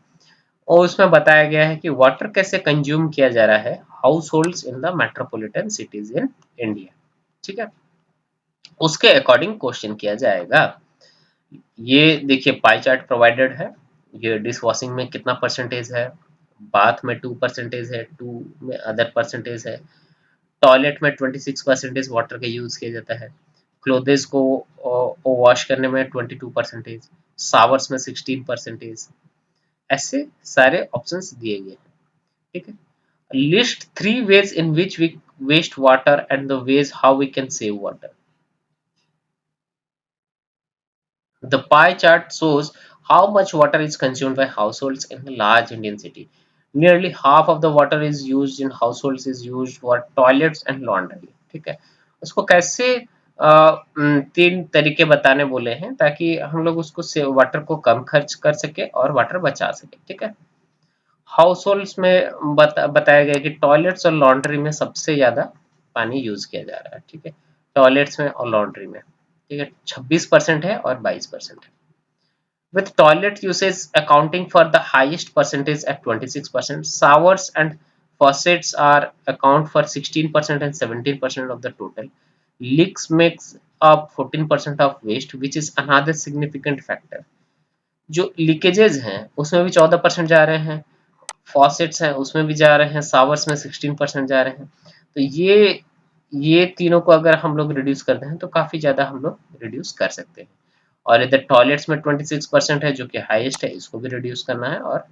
और उसमें बताया गया है कि वाटर कैसे कंज्यूम किया जा रहा है house holds in the metropolitan cities in India, ठीक है। उसके अकॉर्डिंग क्वेश्चन किया जाएगा। ये देखिए पाई चार्ट प्रोवाइडेड है। ये डिश वॉशिंग में कितना परसेंटेज है, बाथ में 2% है, 2 में अदर परसेंटेज है, टॉयलेट में 26% वाटर का यूज किया जाता है, क्लोथेस को वॉश करने में 22%, शावर्स में 16%, ऐसे सारे ऑप्शंस दिए गए हैं, ठीक है। List 3 ways in which we waste water and the ways how we can save water. The pie chart shows how much water is consumed by households in a large Indian city. Nearly half of the water is used in households is used for toilets and laundry. ठीक है, उसको कैसे तीन तरीके बताने बोले हैं ताकि हम लोग उसको से वाटर को कम खर्च कर सके और वाटर बचा सके, ठीक है। हाउस होल्ड्स में बताया गया कि टॉयलेट्स और लॉन्ड्री में सबसे ज्यादा पानी यूज किया जा रहा है, ठीक है। टॉयलेट्स में और लॉन्ड्री में, ठीक है, 26% है और 22% है, with toilet usage accounting for the highest percentage at 26%. Showers and faucets are account for 16% and 17% of the total. Leaks makes up 14% of waste, which is another significant factor. जो leakages हैं उसमें भी 14% जा रहे हैं, फॉसेट्स हैं उसमें भी जा रहे हैं, शावर्स में 16% जा रहे हैं। तो ये तीनों को अगर हम लोग रिड्यूस करते हैं तो काफी ज्यादा हम लोग रिड्यूस कर सकते हैं। और इधर टॉयलेट्स में 26% है जो कि हाईएस्ट है, इसको भी रिड्यूस करना है, और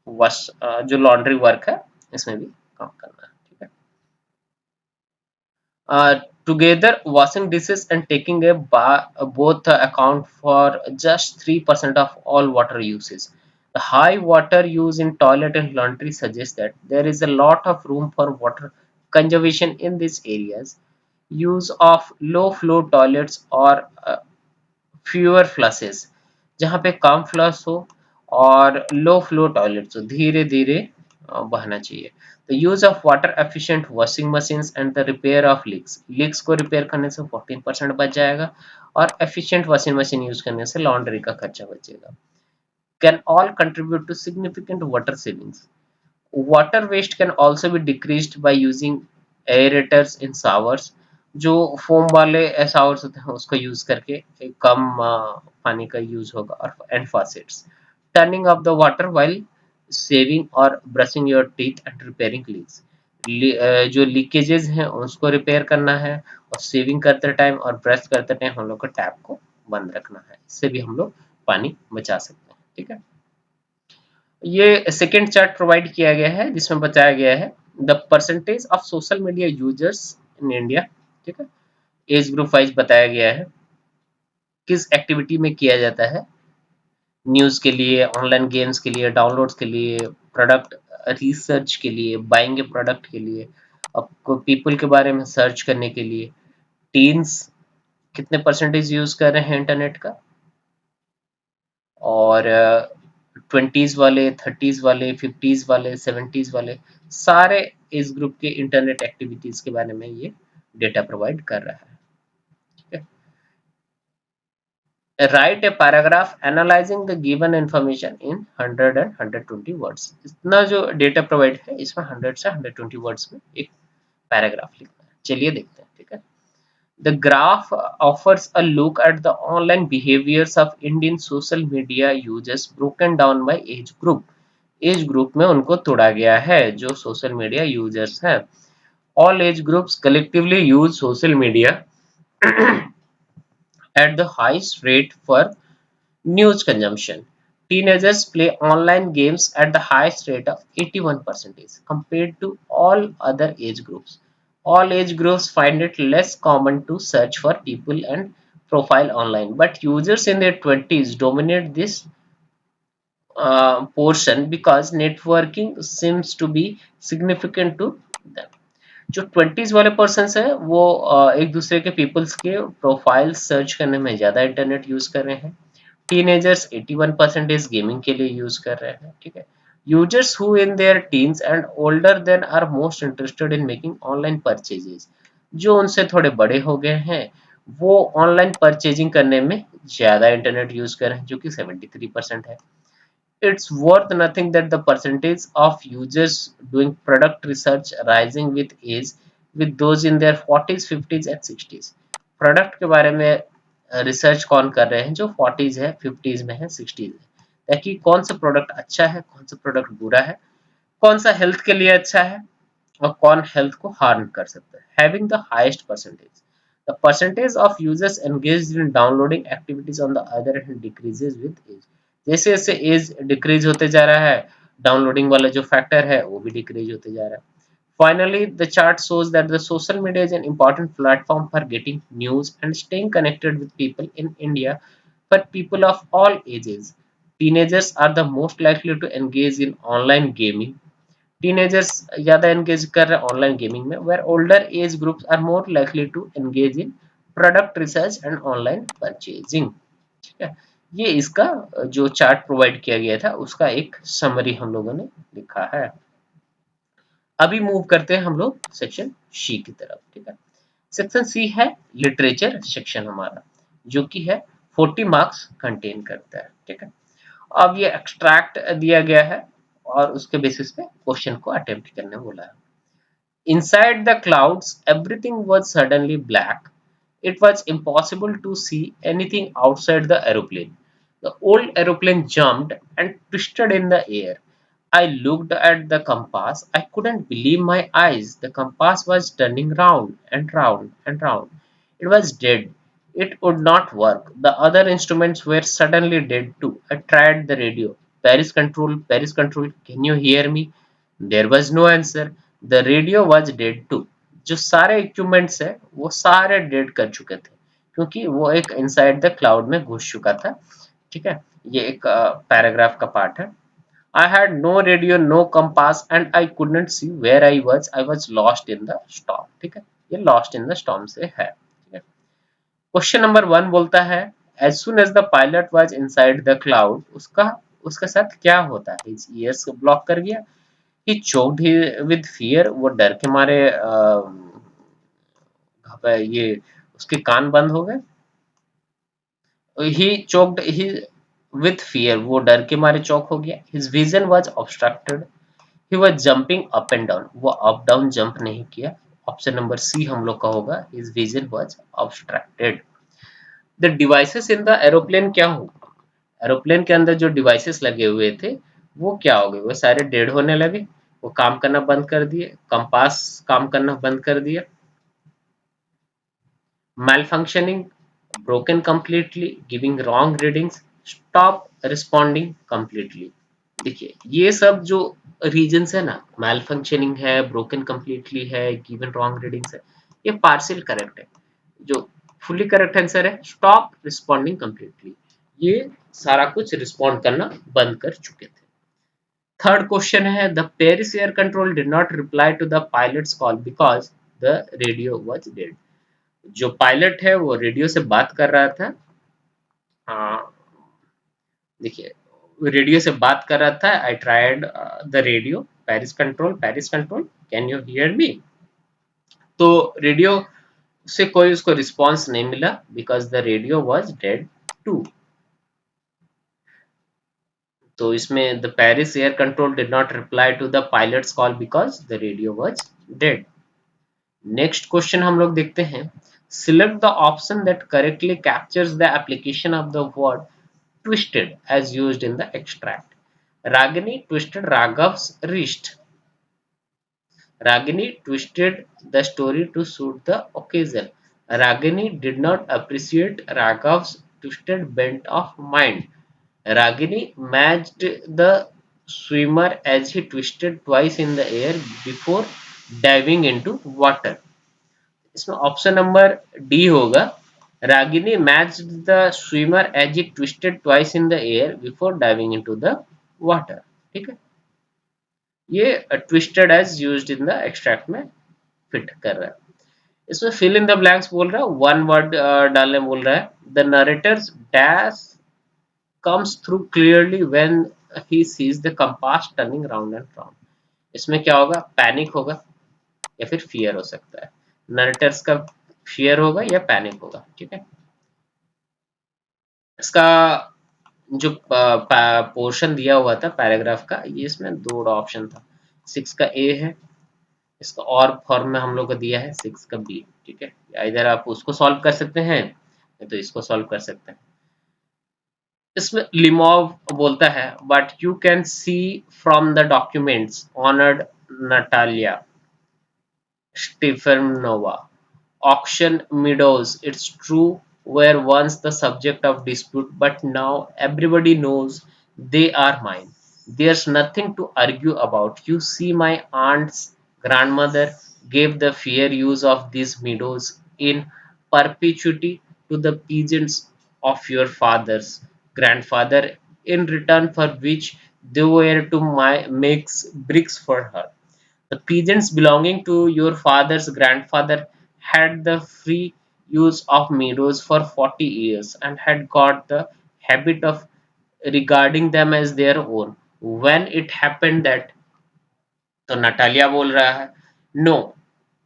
वॉश जो लॉन्ड्री वर्क है इसमें भी कम करना है, ठीक है। Together washing dishes and taking a bath both account for just 3% of all water usage. The high water use in toilet and laundry suggests that there is a lot of room for water conservation in these areas. Use of low flow toilets or fewer flushes, जहाँ पे कम flush हो और low flow toilets हो, धीरे धीरे बहना चाहिए। तो use of water efficient washing machines and the repair of leaks, leaks को रिपेयर करने से 14% बच जाएगा और एफिशिएंट वॉशिंग मशीन यूज करने से लॉन्ड्री का खर्चा बचेगा। Can all contribute to significant water savings. Water waste can also be decreased by using aerators in showers, जो फोम वाले शावर्स होते हैं उसको यूज करके कम पानी का यूज होगा। और and faucets, turning off the water while saving और brushing your teeth and repairing leaks. जो लीकेजेस हैं उसको रिपेयर करना है, और सेविंग करते टाइम और ब्रश करते टाइम हम लोग को टैप को बंद रखना है। इससे भी हम लोग पानी बचा सकते हैं। ठीक है, ये सेकेंड चार्ट प्रोवाइड किया गया है जिसमें बताया गया है the percentage of social media users in India. ठीक है, एज ग्रुप वाइज बताया गया है किस एक्टिविटी में किया जाता है। न्यूज़ के लिए, ऑनलाइन गेम्स के लिए, डाउनलोड्स के लिए, प्रोडक्ट रिसर्च के लिए, बाइंग ए प्रोडक्ट के लिए, आपको पीपल के बारे में सर्च करने के लिए। टीन्स कितने परसेंटेज यूज कर रहे हैं इंटरनेट का, और ट्वेंटीज वाले, थर्टीज वाले, फिफ्टीज वाले, सेवेंटीज वाले, सारे इस ग्रुप के इंटरनेट एक्टिविटीज के बारे में ये डेटा प्रोवाइड कर रहा है। ठीक है, right a paragraph analysing the given information in 100 and 120 words. इतना जो डेटा प्रोवाइड है इसमें 100 से 120 वर्ड्स में एक पैराग्राफ लिखना है। चलिए देखते हैं। ठीक है, the graph offers a look at the online behaviours of Indian social media users broken down by age group. Age group में उनको तोड़ा गया है जो सोशल मीडिया यूजर्स हैं। All age groups collectively use social media at the highest rate for news consumption. Teenagers play online games at the highest rate of 81% compared to all other age groups. All age groups find it less common to search for people and profile online, but users in their 20s dominate this portion because networking seems to be significant to them. जो 20s वाले person है वो एक दूसरे के peoples के profile search करने में ज़्यादा इंटरनेट यूज़ कर रहे हैं। टीनेजर्स 81% गेमिंग के लिए यूज़ कर रहे हैं। ठीक है, users who in their teens and older than are most interested in making online purchases. जो उनसे थोड़े बड़े हो गए हैं वो ऑनलाइन परचेजिंग करने में ज़्यादा इंटरनेट यूज़ कर रहे हैं, जो कि 73% है। It's worth nothing that the percentage of users doing product research rising with age with those in their 40s, 50s and 60s। Product के बारे में रिसर्च कौन कर रहे हैं जो 40s है, 50s में है, 60s है, ताकि कौन सा प्रोडक्ट अच्छा है, कौन सा प्रोडक्ट बुरा है, कौन सा हेल्थ के लिए अच्छा है और कौन हेल्थ को हार्म कर सकता है। Having the highest percentage, the percentage of users engaged in downloading activities on the other hand decreases with age। जैसे जैसे एज डिक्रीज होते जा रहा है, डाउनलोडिंग वाला जो फैक्टर है वो भी डिक्रीज होते जा रहा है। Finally, the chart shows that the social media is an important platform for getting news and staying connected with people in India for people of all ages. Teenagers are the most likely to engage in online gaming। Teenagers ज्यादा engage कर रहे हैं online gaming में, where older age groups are more likely to engage in product research and online purchasing. ठीक है, ये इसका जो चार्ट प्रोवाइड किया गया था उसका एक समरी हम लोगों ने लिखा है। अभी मूव करते हैं हम लोग सेक्शन सी की तरफ। ठीक है, सेक्शन सी है लिटरेचर सेक्शन हमारा, जो कि है 40 मार्क्स कंटेन करता है। ठीक है, अब ये एक्सट्रैक्ट दिया गया है और उसके बेसिस पे क्वेश्चन को अटेम्प्ट करने बोला है। Inside the clouds, everything was suddenly black. It was impossible to see anything outside the aeroplane. The old aeroplane jumped and twisted in the air. I looked at the compass. I couldn't believe my eyes. The compass was turning round and round and round. It was dead. It would not work. The other instruments were suddenly dead too. I tried the radio. Paris control, can you hear me? There was no answer. The radio was dead too। जो सारे equipments है वो सारे dead कर चुके थे क्योंकि वो एक इनसाइड द क्लाउड में घुस चुका था। ठीक है, ये एक पैराग्राफ का पार्ट है। I had no radio, no compass, and I couldn't see where I was. I was lost in the storm। ठीक है, ये lost in the storm से है। ठीक है, क्वेश्चन नंबर 1 बोलता है as soon as the pilot was inside the cloud, उसका उसके साथ क्या होता है। his ears को ब्लॉक कर गया। he choked with fear, वो डर के मारे ये उसके कान बंद हो गए। he choked with fear, वो डर के मारे चौक हो गया। his vision was obstructed, he was jumping up and down, वो अप डाउन जंप नहीं किया। ऑप्शन नंबर सी हम लोग का होगा his vision was obstructed। The devices in the aeroplane क्या हो, एरोप्लेन के अंदर जो डिवाइसेस लगे हुए थे वो क्या हो गए, वो सारे डेड होने लगे, वो काम करना बंद कर दिए, कंपास काम करना बंद कर दिया, malfunctioning, broken completely, giving wrong readings, stop responding completely। देखिए ये सब जो रीजंस है ना, मैल फंक्शनिंग है, ब्रोकन कम्प्लीटली है, गिवन रॉन्ग रीडिंग्स है, ये पार्शियल करेक्ट है। जो फुली करेक्ट आंसर है स्टॉप रिस्पॉन्डिंग कम्प्लीटली, ये सारा कुछ रिस्पॉन्ड करना बंद कर चुके थे। थर्ड क्वेश्चन है the Paris air control did not reply to the pilots call because the radio was dead. जो पायलट है वो रेडियो से बात कर रहा था। हाँ, देखिए रेडियो से बात कर रहा था, I tried the radio, Paris control can you hear me. तो रेडियो से कोई उसको रिस्पॉन्स नहीं मिला because the radio was dead too. तो इसमें the Paris air control did not reply to the pilots call because the radio was dead. Next question हम लोग देखते हैं, select the option that correctly captures the application of the word twisted as used in the extract. Ragini twisted Raghav's wrist. Ragini twisted the story to suit the occasion. Ragini did not appreciate Raghav's twisted bent of mind. Ragini matched the swimmer as he twisted twice in the air before diving into water. इसमें option number D होगा, Ragini matched the swimmer as it twisted twice in the air before diving into the water. ठीक है, ये twisted as used in the extract में fit कर रहा है। इसमें फिल इन द ब्लैंक्स बोल रहा है, वन वर्ड डालने बोल रहा है, the narrator's dash comes through clearly when he sees the compass turning round and round. इसमें क्या होगा, पैनिक होगा या फिर फियर हो सकता है। नरेटर्स का फियर होगा या पैनिक होगा। ठीक है, इसका जो पोर्शन दिया हुआ था पैराग्राफ का, ये इसमें दो ऑप्शन था, 6 का ए है, इसका और फॉर्म में हम लोग को दिया है 6 का बी। ठीक है, इधर आप उसको सॉल्व कर सकते हैं या तो इसको सॉल्व कर सकते हैं। इसमें लिमोव बोलता है but you can see from the documents honoured Natalia Stefanova. Auction meadows, it's true, were once the subject of dispute, but now everybody knows they are mine. There's nothing to argue about. You see, my aunt's grandmother gave the fair use of these meadows in perpetuity to the peasants of your father's grandfather, in return for which they were to make bricks for her. The peasants belonging to your father's grandfather had the free use of meadows for 40 years and had got the habit of regarding them as their own. When it happened that, तो Natalia बोल रहा है, no,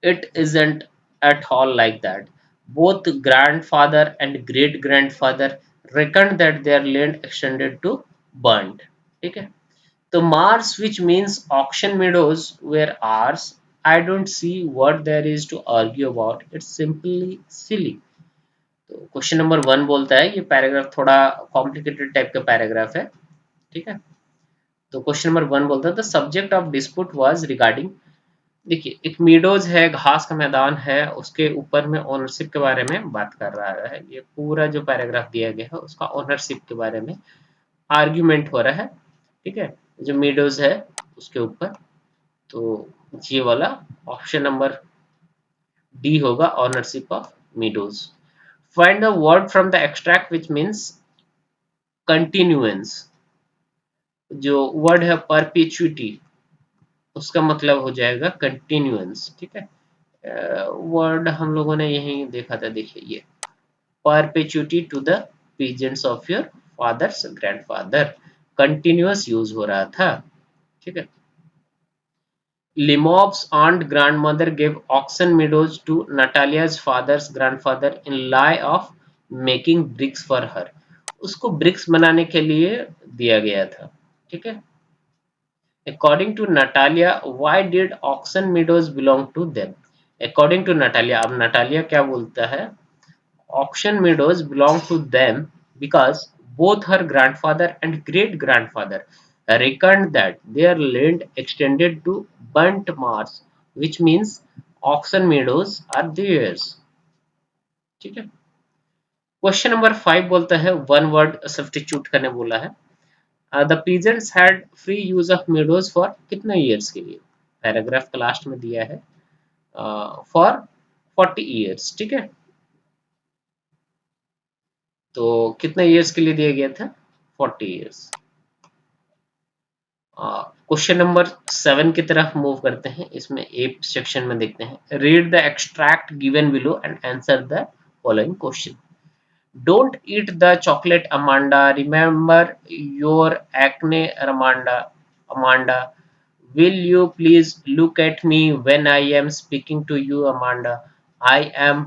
it isn't at all like that. Both grandfather and great grandfather reckoned that their land extended to Burnt. ठीक है, the Mars, which means auction meadows, were ours. I don't see what there is to argue about. It's simply silly. तो question number one बोलता है, ये paragraph थोड़ा complicated type का paragraph है। ठीक है, तो क्वेश्चन नंबर वन बोलता है the subject of dispute was regarding. देखिए एक मीडोज है, घास का मैदान है, उसके ऊपर में ओनरशिप के बारे में बात कर रहा है। ये पूरा जो पैराग्राफ दिया गया है उसका ओनरशिप के बारे में आर्ग्यूमेंट हो रहा है। ठीक है, जो मीडोज है उसके ऊपर, तो ये वाला ऑप्शन नंबर डी होगा, ownership of meadows. Find the word from the extract which means continuance. जो वर्ड है परपेचुइटी, उसका मतलब हो जाएगा कंटिन्यूएंस। ठीक है, वर्ड हम लोगों ने यही देखा था, देखिए ये perpetuity to the peasants of your fathers grandfather, continuous use हो रहा था। ठीक है, Limov's aunt grandmother gave auction meadows to Natalia's father's grandfather in lie of making bricks for her. उसको ब्रिक्स बनाने के लिए दिया गया था। ठीक है, according to Natalia, why did auction meadows belong to them? According to Natalia, अब नटालिया क्या बोलता है, auction meadows belong to them because both her grandfather and great grandfather, reckoned that their land extended to burnt marsh, which means auction meadows are theirs. ठीक है। Question number 5 बोलता है one word substitute करने बोला है। The peasants had free use of meadows for कितने years के लिए? पैराग्राफ का लास्ट में दिया है फॉर 40 ईयर्स। ठीक है, तो कितने ईयर्स के लिए दिया गया था? 40 ईयर्स। क्वेश्चन नंबर 7 की तरफ मूव करते हैं। इसमें ए सेक्शन में देखते हैं, read the extract given below and answer the following question. Don't eat the chocolate Amanda, remember your acne Amanda, will you please look at me when I am speaking to you, Amanda? I am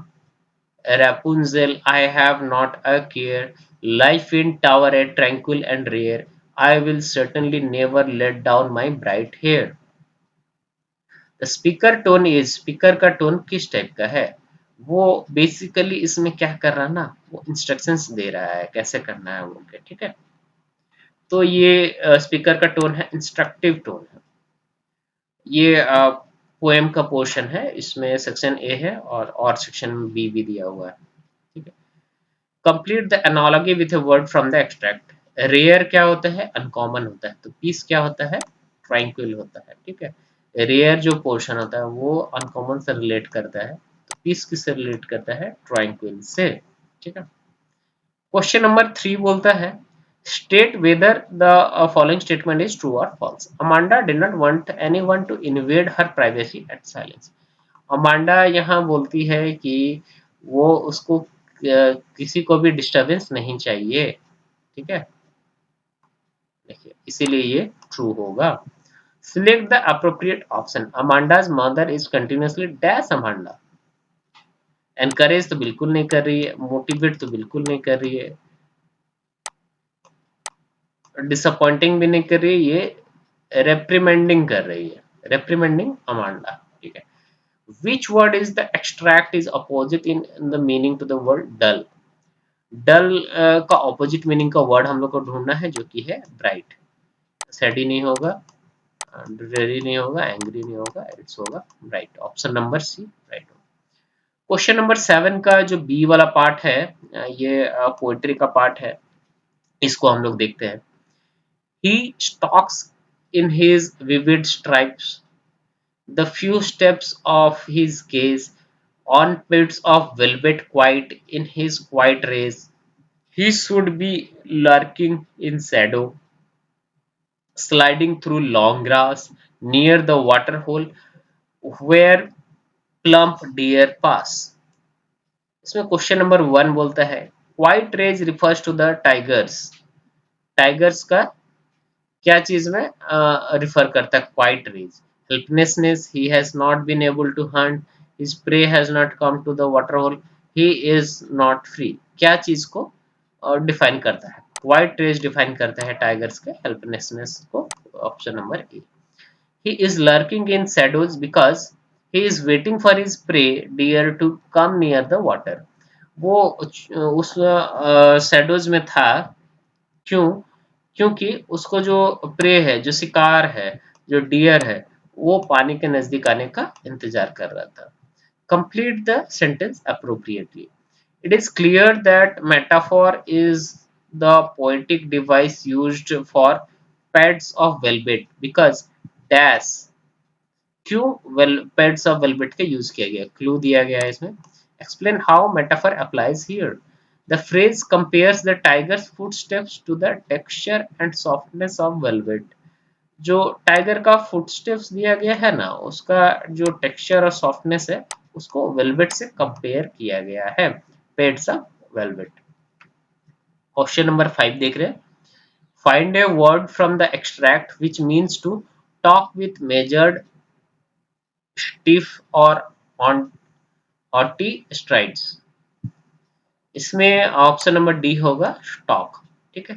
Rapunzel, I have not a care. Life in tower is tranquil and rare. I will certainly never let down my bright hair. The speaker tone is, speaker का tone किस type का है? वो basically इसमें क्या कर रहा है ना, वो इंस्ट्रक्शंस दे रहा है कैसे करना है वो के। ठीक है, तो ये स्पीकर का टोन है, इंस्ट्रक्टिव टोन है। ये पोएम का पोर्शन है, इसमें सेक्शन ए है और सेक्शन बी भी दिया हुआ है। ठीक है, complete the analogy with a word from the extract. Rare क्या होता है? अनकॉमन होता है। तो पीस क्या होता है? ट्रैंक्विल होता है। ठीक है, रेयर जो पोर्शन होता है वो अनकॉमन से रिलेट करता है, तो पीस किससे रिलेट करता है? ट्रैंक्विल से। ठीक है, क्वेश्चन नंबर 3 बोलता है, state whether the following statement is true और false. Amanda did not want anyone to invade her privacy at silence. Amanda यहाँ बोलती है कि वो उसको किसी को भी डिस्टरबेंस नहीं चाहिए। ठीक है, देखिए इसीलिए ये ट्रू होगा। Select the appropriate option. Amanda's mother is continuously dash Amanda. Encourage तो बिल्कुल नहीं कर रही है, मोटिवेट तो बिल्कुल नहीं कर रही है, डिसअपॉइंटिंग भी नहीं कर रही है, ये रेप्रीमेंडिंग कर रही है, रेप्रीमेंडिंग अमांडा। ठीक है, which word is the extract is opposite in the meaning to the word dull. Dull का ऑपोजिट मीनिंग का वर्ड हम लोग को ढूंढना है, जो कि है ब्राइट। सैडी नहीं होगा, ड्रेरी नहीं होगा, एंग्री नहीं होगा, इट्स होगा bright. Option number C right होगा। क्वेश्चन नंबर 7 का जो बी वाला पार्ट है, ये पोएट्री का पार्ट है, इसको हम लोग देखते हैं। He stalks in his vivid stripes, the few steps of his gaze on bits of velvet quiet in his quiet rays. He should be lurking in shadow, sliding through long grass near the water hole where plump deer pass. इसमें question number 1 बोलता है, quiet rage refers to the tigers. Tigers का क्या चीज में refer करता है? Quiet rage. Helplessness, he has not been able to hunt, his prey has not come to the water hole, he is not free. क्या चीज को define करता है? क्वाइट रेज डिफाइन करता है टाइगर्स के हेल्पलेसनेस को। Option number A. He is lurking in shadows because he is waiting for his prey deer to come near the water. वो उस शैडोज में था, क्यों? क्योंकि उसको जो प्रे है, जो शिकार है, जो डियर है, वो पानी के नजदीक आने का इंतजार कर रहा था। Complete the sentence appropriately. It is clear that metaphor is the poetic device used for pads of velvet because dash. क्यों वेल पैड्स ऑफ वेलवेट का यूज किया गया? क्लू दिया गया है इसमें। Explain how metaphor applies here. The phrase compares the tiger's footsteps to the texture and softness of velvet. जो tiger का फुटस्टेप्स दिया गया है ना, उसका जो टेक्सचर और सॉफ्टनेस है, उसको वेलवेट से कंपेयर किया गया है, pads of velvet. Question number 5 देख रहे हैं, find a word from the extract which means to talk with measured stiff और ऑन ऑटी स्ट्राइड्स। इसमें ऑप्शन नंबर डी होगा स्टॉक। ठीक है,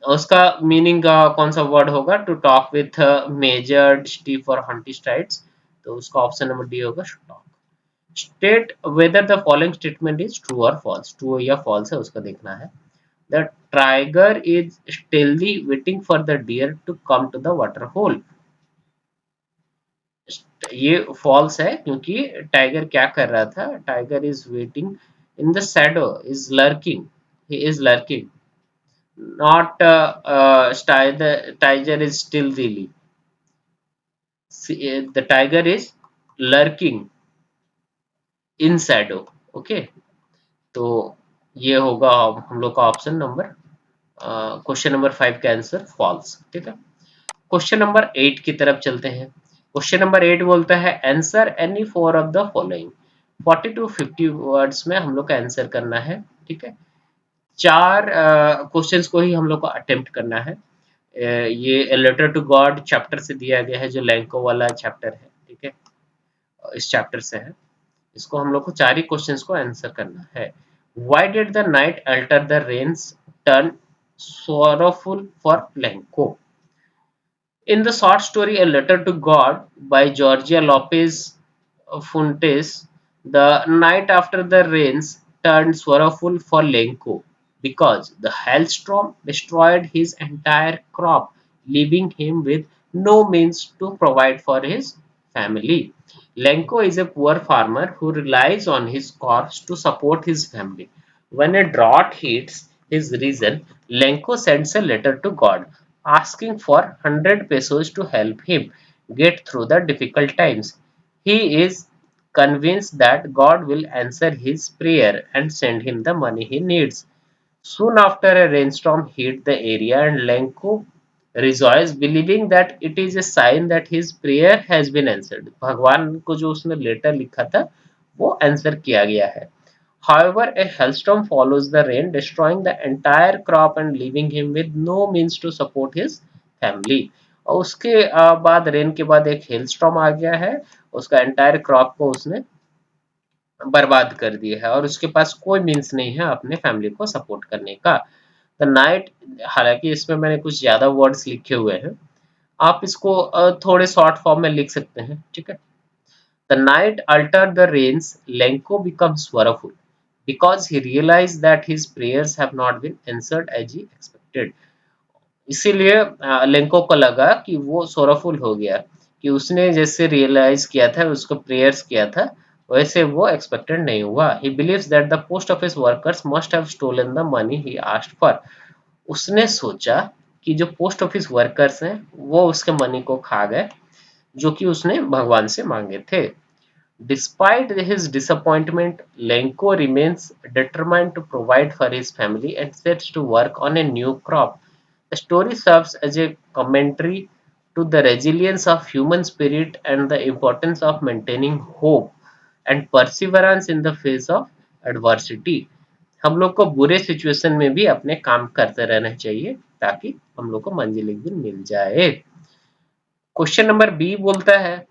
उसका मीनिंग कौन सा वर्ड होगा? To talk with measured stiff और हंटी स्ट्राइड्स, तो उसका ऑप्शन नंबर डी होगा stalk. State whether the following statement is true और फॉल्स। ट्रू या फॉल्स है उसका देखना है। The tiger is stealthy waiting for the deer to come to the water hole. ये फॉल्स है क्योंकि टाइगर क्या कर रहा था, tiger is waiting in the shadow, is lurking, he is lurking, not tiger is stealthily, the tiger is lurking in shadow. Okay, तो ये होगा हम लोग का ऑप्शन नंबर, क्वेश्चन नंबर 5 का आंसर फॉल्स। ठीक है, क्वेश्चन नंबर 8 की तरफ चलते हैं। क्वेश्चन नंबर 8 बोलता है answer any four of the following. 40 to 50 words में हम लोग का आंसर करना है। ठीक है, चार क्वेश्चंस को ही हम लोग को अटेम्प्ट करना है। ये लेटर टू गॉड चैप्टर से दिया गया है, जो लैंको वाला चैप्टर है। ठीक है, इस चैप्टर से है। इसको हम लोग को चार ही क्वेश्चंस को आंसर करना है। Why did the night alter the rains turn sorrowful for Lenko? In the short story A Letter to God by Georgia Lopez Fuentes, the night after the rains turned sorrowful for Lenko because the hailstorm destroyed his entire crop, leaving him with no means to provide for his family. Lenko is a poor farmer who relies on his crops to support his family. When a drought hits his region, Lenko sends a letter to God asking for 100 pesos to help him get through the difficult times. He is convinced that God will answer his prayer and send him the money he needs. Soon after, a rainstorm hit the area and Lenko rejoiced, believing that it is a sign that his prayer has been answered. भगवान को जो उसने letter लिखा था वो answer किया गया है। However, a hailstorm follows the rain, destroying the entire crop and leaving him with no means to support his family. और उसके बाद रेन के बाद एक हेलस्टॉर्म आ गया है, उसका एंटायर क्रॉप को उसने बर्बाद कर दिया है और उसके पास कोई मीन्स नहीं है अपने फैमिली को सपोर्ट करने का। द नाइट, हालांकि इसमें मैंने कुछ ज्यादा वर्ड्स लिखे हुए हैं, आप इसको थोड़े शॉर्ट फॉर्म में लिख सकते हैं। ठीक है, the night alter the rains, Lencho becomes sorrowful because he realized that his prayers have not been answered as he expected. इसीलिए लेंको को लगा कि वो सोराफुल हो गया, कि उसने जैसे रियलाइज किया था, उसको प्रेयर्स किया था, वैसे वो एक्सपेक्टेड नहीं हुआ। He believes that the post office workers must have stolen the money he asked for. उसने सोचा कि जो पोस्ट ऑफिस वर्कर्स हैं वो उसके मनी को खा गए जो कि उसने भगवान से मांगे थे। Despite his disappointment, Lenko remains determined to provide for his family and sets to work on a new crop. The story serves as a commentary to the resilience of human spirit and the importance of maintaining hope and perseverance in the face of adversity. हम लोग को बुरे situation में भी अपने काम करते रहना चाहिए ताकि हम लोग को मंजिल एक दिन मिल जाए। क्वेश्चन नंबर बी बोलता है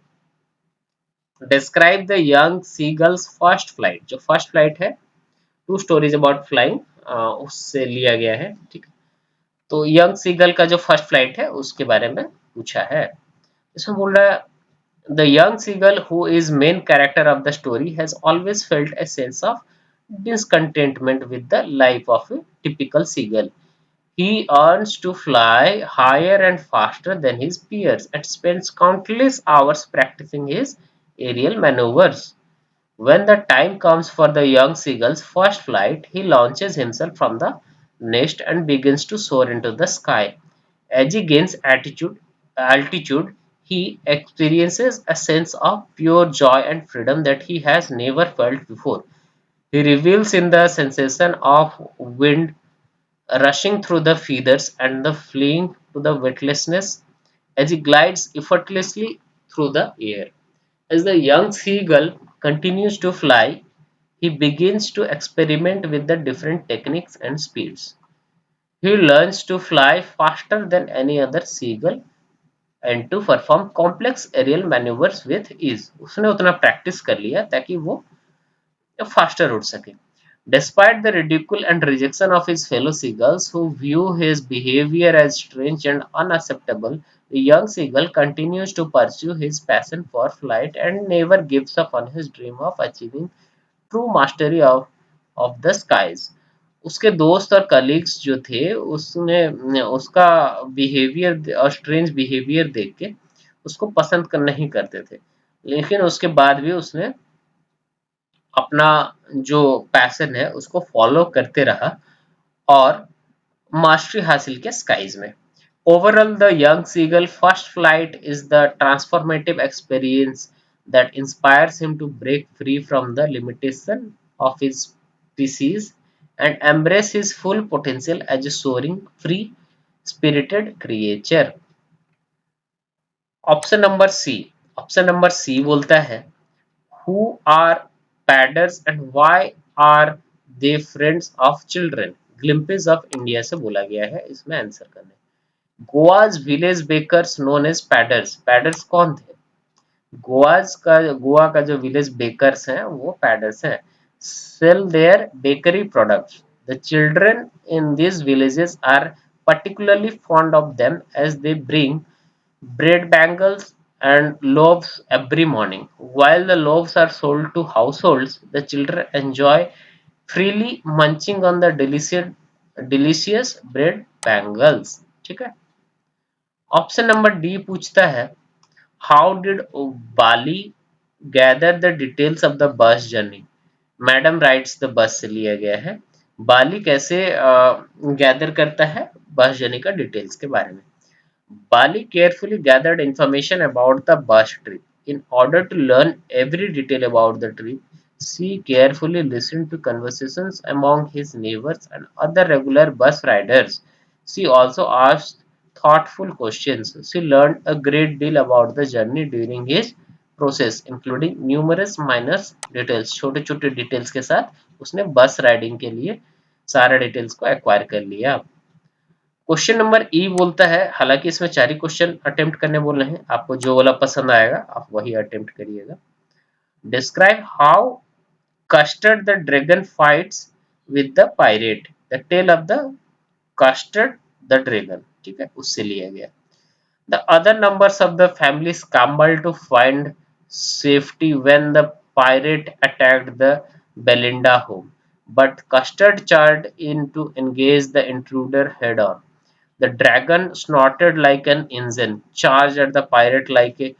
describe the young seagulls first flight. जो फर्स्ट फ्लाइट है, टू स्टोरीज अबाउट फ्लाइंग, उससे लिया गया है। ठीक है, तो यंग सीगल का जो फर्स्ट फ्लाइट है उसके बारे में पूछा है। इसमें बोल रहा है the young seagull who is main character of the story has always felt a sense of discontentment with the life of a typical seagull. He earns to fly higher and faster than his peers and spends countless hours practicing his aerial maneuvers. When the time comes for the young seagull's first flight, he launches himself from the nest and begins to soar into the sky. As he gains altitude, he experiences a sense of pure joy and freedom that he has never felt before. He revels in the sensation of wind rushing through the feathers and the fleeing to the weightlessness as he glides effortlessly through the air. As the young seagull continues to fly, he begins to experiment with the different techniques and speeds. He learns to fly faster than any other seagull and to perform complex aerial maneuvers with ease. उसने उतना practice कर लिया ताकि वो faster उड़ सके. Despite the ridicule and rejection of his fellow seagulls who view his behavior as strange and unacceptable, the young seagull continues to pursue his passion for flight and never gives up on his dream of achieving true mastery of the skies. उसके दोस्त और colleagues जो थे उसने उसका behaviour और strange behaviour देख के उसको पसंद कर नहीं करते थे, लेकिन उसके बाद भी उसने अपना जो पैशन है उसको फॉलो करते रहा और मास्टरी हासिल किया स्काईज में। Overall, the young seagull first flight is the transformative experience that inspires him to break free from the limitation of his species and embrace his full potential as a soaring, free spirited creature. Option number C, option number C बोलता है who are padders and why are they friends of children? Glimpses of India से बोला गया है इसमें answer करने। Goa's village bakers known as paders, paders कौन थे? गोवा का जो विलेज बेकर्स हैं वो पैडर्स हैं। Sell their bakery products, the children in these villages are particularly fond of them as they bring bread bangles and loaves every morning. While the loaves are sold to households, the children enjoy freely munching on the delicious bread bangles। ठीक है। Option number D पूछता है how did Bali gather the details of the bus journey? Madam rights the bus से लिया गया है। बाली कैसे gather करता है बस जर्नी का डिटेल्स के बारे में? Bali carefully gathered information about the bus trip. In order to learn every detail about the trip, she carefully listened to conversations among his neighbors and other regular bus riders. She also asked thoughtful questions. She learned a great deal about the journey during his process, including numerous minor details. छोटे छोटे details के साथ उसने बस riding के लिए सारे details को एक्वायर कर लिया। क्वेश्चन नंबर ई बोलता है, हालांकि इसमें 4 ही क्वेश्चन अटेम्प्ट करने बोल रहे हैं, आपको जो वाला पसंद आएगा आप वही अटेम्प्ट करिएगा। Describe how Custard the dragon fights with the pirate, the tale of the Custard the dragon, ठीक है, उससे लिया गया। The other members of the family scrambled to find safety when the pirate attacked the Belinda home, but Custard charged in to engage the intruder head on. The dragon snorted like an engine, charged at the pirate like a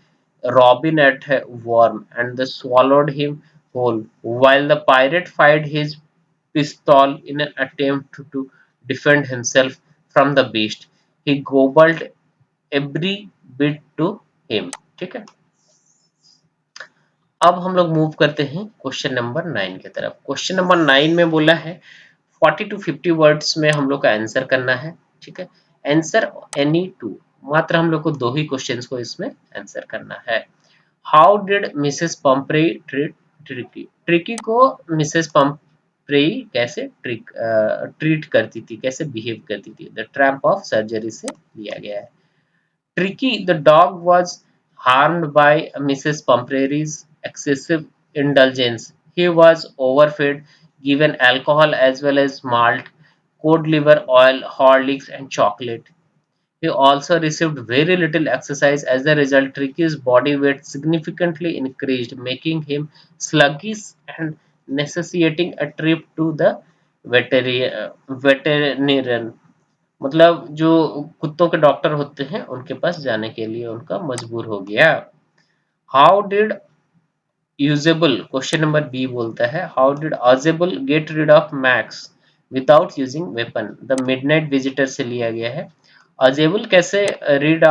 robin at a worm, and they swallowed him whole, while the pirate fired his pistol in an attempt to defend himself from the beast. He gobbled every bit to him। ठीक है। अब हम लोग move करते हैं question number 9 की तरफ। Question number 9 में बोला है 40 to 50 वर्ड्स में हम लोग का आंसर करना है। ठीक है। आंसर एनी टू, मात्र हम लोग को 2 ही क्वेश्चंस को इसमें आंसर करना है। How did Mrs Pumphrey treat Tricki? Tricki को मिसेस पंपरे कैसे ट्रीट करती थी, कैसे बिहेव करती थी? द ट्रैम्प ऑफ सर्जरी से लिया गया है। Tricky the dog was harmed by Mrs. Pumprary's excessive indulgence. He was overfed, given alcohol as well as malt, cod liver oil, Horlicks, and chocolate. He also received very little exercise. As a result, Tricky's body weight significantly increased, making him sluggish and necessitating a trip to the veterinarian। मतलब जो कुत्तों के doctor होते हैं उनके पास जाने के लिए उनका मजबूर हो गया। How did Ausable, question number B बोलता है how did Ausable get rid of Max without using weapon? The midnight visitor से लिया गया है। ऑजेबल कैसे रीड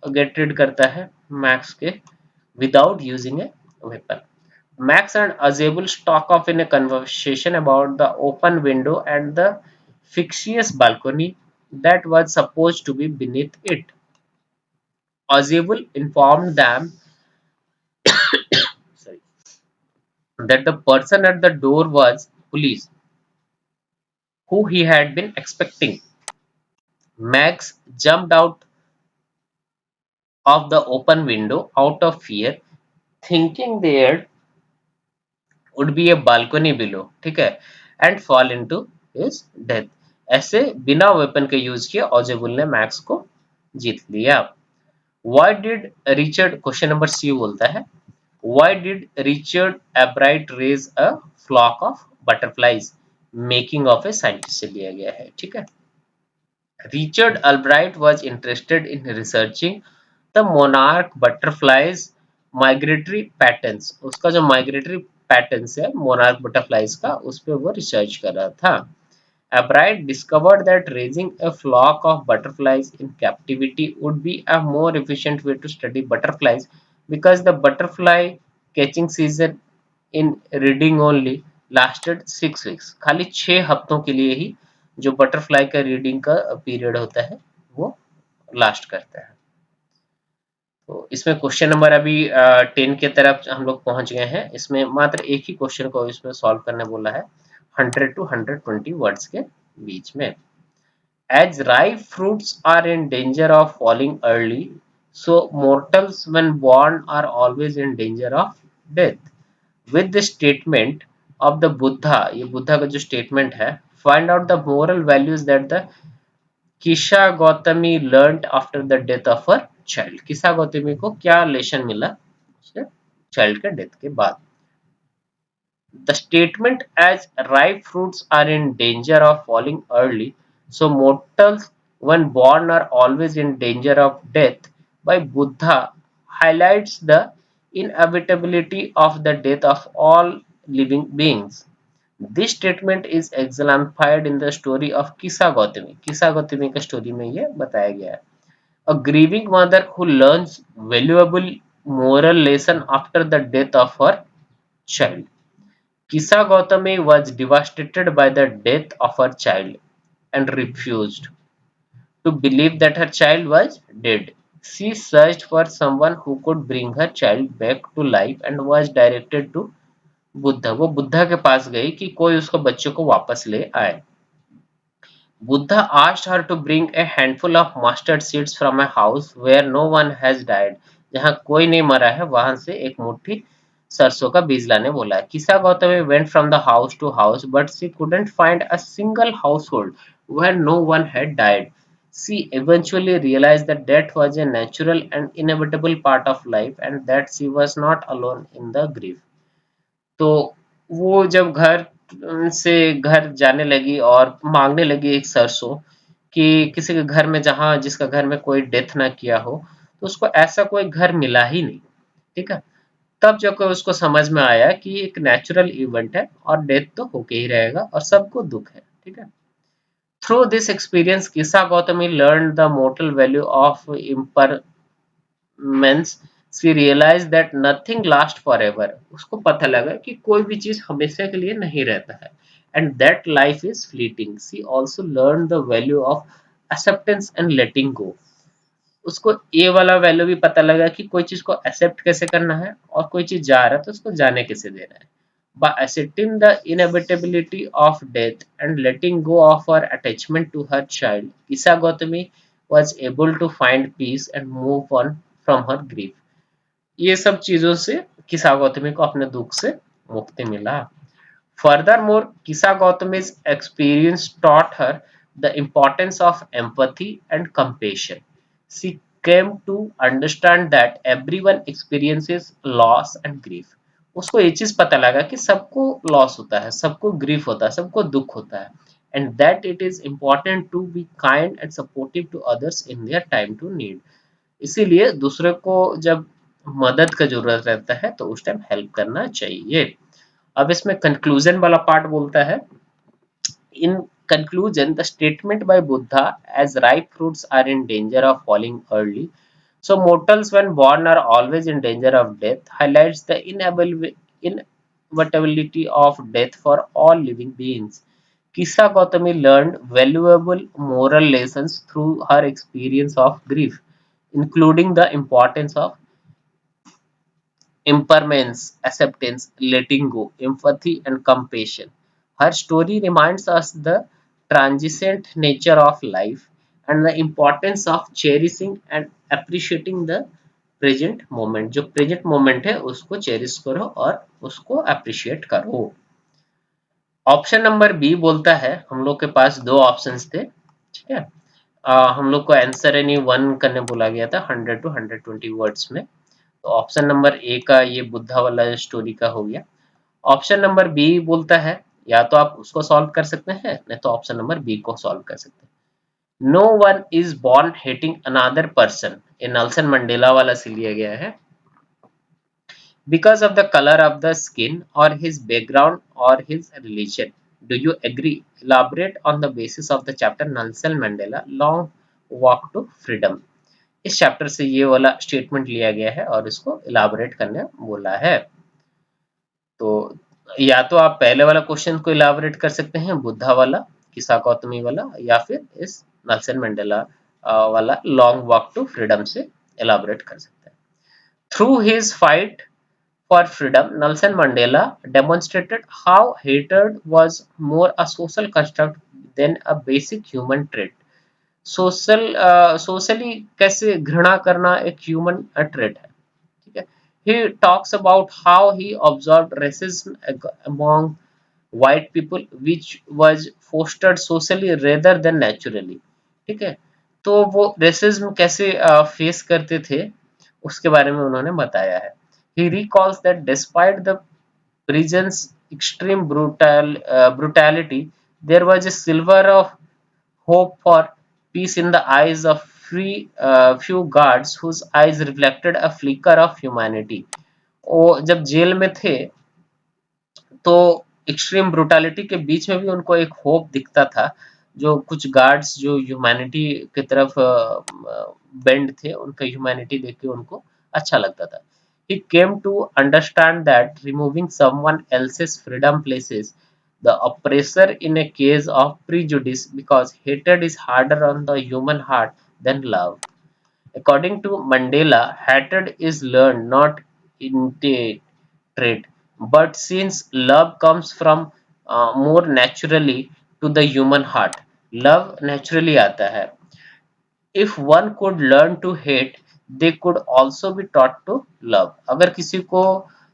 गेट रिड करता है मैक्स के without using a weapon? Max and Azebul stalk off in a conversation about the open window and the fictitious balcony that was supposed to be beneath it. Azebul informed them sorry, that the person at the door was police, who he had been expecting. Max jumped out of the open window out of fear, thinking there would be a balcony below, ठीक है, and fall into his death। ऐसे बिना weapon के use किए ऑजेबुल ने max को जीत लिया। Why did Richard, question number C बोलता है why did Richard Albright raise a flock of butterflies? Making of a scientist से लिया गया है, ठीक है। Richard Albright was interested in researching the monarch butterflies migratory patterns. उसका जो माइग्रेटरी पैटर्न्स है मोनार्क बटरफ्लाइज का, उस पर वो रिसर्च कर रहा था। Albright discovered that raising a flock of butterflies in captivity would be a more efficient way to study butterflies because the butterfly catching season in reading only lasted 6 weeks। खाली 6 हफ्तों के लिए ही जो बटरफ्लाई का reading का period होता है वो लास्ट करता है। तो इसमें क्वेश्चन नंबर अभी 10 के तरफ हम लोग पहुंच गए हैं। इसमें मात्र एक ही क्वेश्चन को इसमें सॉल्व करने बोला है 100 to 120 वर्ड्स के बीच में। As ripe fruits are in danger of falling early, so mortals when born are always in danger of death. With the statement of the Buddha, ये बुद्धा का जो स्टेटमेंट है, find out the moral values that the Kisha Gautami learned after the death of her child। Kisha Gautami को क्या lesson मिला उसके child के death के बाद। The statement as ripe fruits are in danger of falling early, so mortals when born are always in danger of death by Buddha highlights the inevitability of the death of all living beings. This statement is exemplified in the story of Kisa Gautami। किसा गौतमी का story में ये बताया गया है। A grieving mother who learns valuable moral lesson after the death of her child। Kisa Gautami was devastated by the death of her child and refused to believe that her child was dead. She searched for someone who could bring her child back to life and was directed to Buddha. वो बुद्धा के पास गई कि कोई उसको बच्चे को वापस ले आए। Buddha asked her to bring a handful of mustard seeds from a house where no one has died। जहाँ कोई नहीं मरा है वहां से एक मुट्ठी सरसों का बीज लाने बोला है। Kisa Gautami went from the house to house but she couldn't find a single household where no one had died। She eventually realized that death was a natural and inevitable part of life and that she was not alone in the grief। तो वो जब घर से घर जाने लगी और मांगने लगी एक सरसों कि किसी के घर में जहाँ जिसका घर में कोई डेथ ना किया हो, तो उसको ऐसा कोई घर मिला ही नहीं, ठीक है। तब जाकर उसको समझ में आया कि ये एक नेचुरल इवेंट है और डेथ तो होके ही रहेगा और सबको दुख है, ठीक है। Through this experience Kisa Gotami learn the mortal value of means she realise that nothing last for ever. उसको पता लगा कि कोई भी चीज हमेशा के लिए नहीं रहता है and that life is fleeting. She also learn the value of acceptance and letting go. उसको ये वाला वैल्यू भी पता लगा कि कोई चीज को एक्सेप्ट कैसे करना है और कोई चीज जा रहा है तो उसको जाने कैसे देना है। By accepting the inevitability of death and letting go of her attachment to her child, Isa Gautami was able to find peace and move on from her grief। ये सब चीजों से किसा गौतमी को अपने दुख से मुक्ति मिला। Furthermore, Kisa Gautami's experience taught her the importance of empathy and compassion। She came to understand that everyone experiences loss and grief। उसको ये चीज पता लगा कि सबको लॉस होता है, सबको ग्रीफ होता है, सबको दुख होता है and that it is important to be kind and supportive to others in their time to need. इसीलिए दूसरे को जब मदद का जरूरत रहता है तो उस टाइम हेल्प करना चाहिए। अब इसमें कंक्लूजन वाला पार्ट बोलता है। इन conclusion the statement by Buddha as ripe fruits are in danger of falling early, so mortals when born are always in danger of death highlights the inevitability of death for all living beings। Kisa Gautami learned valuable moral lessons through her experience of grief, including the importance of impermanence, acceptance, letting go, empathy, and compassion. Her story reminds us the transient nature of life and the importance of cherishing and appreciating the present moment. जो present moment है उसको cherish करो और उसको appreciate करो। Option number B बोलता है, हम लोग के पास दो ऑप्शंस थे, ठीक है। हम लोग को आंसर एनी वन करने बोला गया था 100 to 120 वर्ड्स में। तो ऑप्शन नंबर ए का ये बुद्धा वाला स्टोरी का हो गया। ऑप्शन नंबर बी बोलता है या तो आप उसको सॉल्व कर सकते हैं, नहीं तो ऑप्शन नंबर बी को सॉल्व कर सकते हैं। No one is born hating another person, ये नेल्सन मंडेला वाला से लिया गया है, because of the color of the skin or his background or his religion. Do you agree? Elaborate on the basis of the chapter Nelson Mandela Long Walk to Freedom. इस chapter से ये वाला statement लिया गया है और इसको elaborate करने बोला है। तो या तो आप पहले वाला क्वेश्चन को इलाबोरेट कर सकते हैं, बुद्धा वाला, किसा गौतमी वाला, या फिर इस नेल्सन मंडेला वाला लॉन्ग वॉक टू फ्रीडम से इलाबोरेट कर सकते हैं। Through his fight for freedom, Nelson Mandela demonstrated how hatred was more a social construct than a basic human trait. Socially कैसे घृणा करना एक ह्यूमन ट्रेट है, ठीक है। He talks about how he observed racism among white people which was fostered socially rather than naturally, ठीक है। तो वो रेसिज्म कैसे फेस करते थे उसके बारे में उन्होंने बताया है। He recalls that despite the prison's extreme brutality, there was a silver of hope for peace in the eyes of few guards whose eyes reflected a flicker of humanity. वो जब जेल में थे तो एक्सट्रीम ब्रुटैलिटी के बीच में भी उनको एक होप दिखता था। जो कुछ गार्ड्स जो ह्यूमैनिटी की तरफ बेंड थे, उनका ह्यूमैनिटी देख के उनको अच्छा लगता था। He came to understand that removing someone else's freedom places the oppressor in a case of prejudice because hatred is harder on the human heart than love. According to Mandela, hatred is learned, not innate trait, but since love comes from more naturally to the human heart, love naturally आता है। If one could learn to hate, they could also be taught to love. अगर किसी को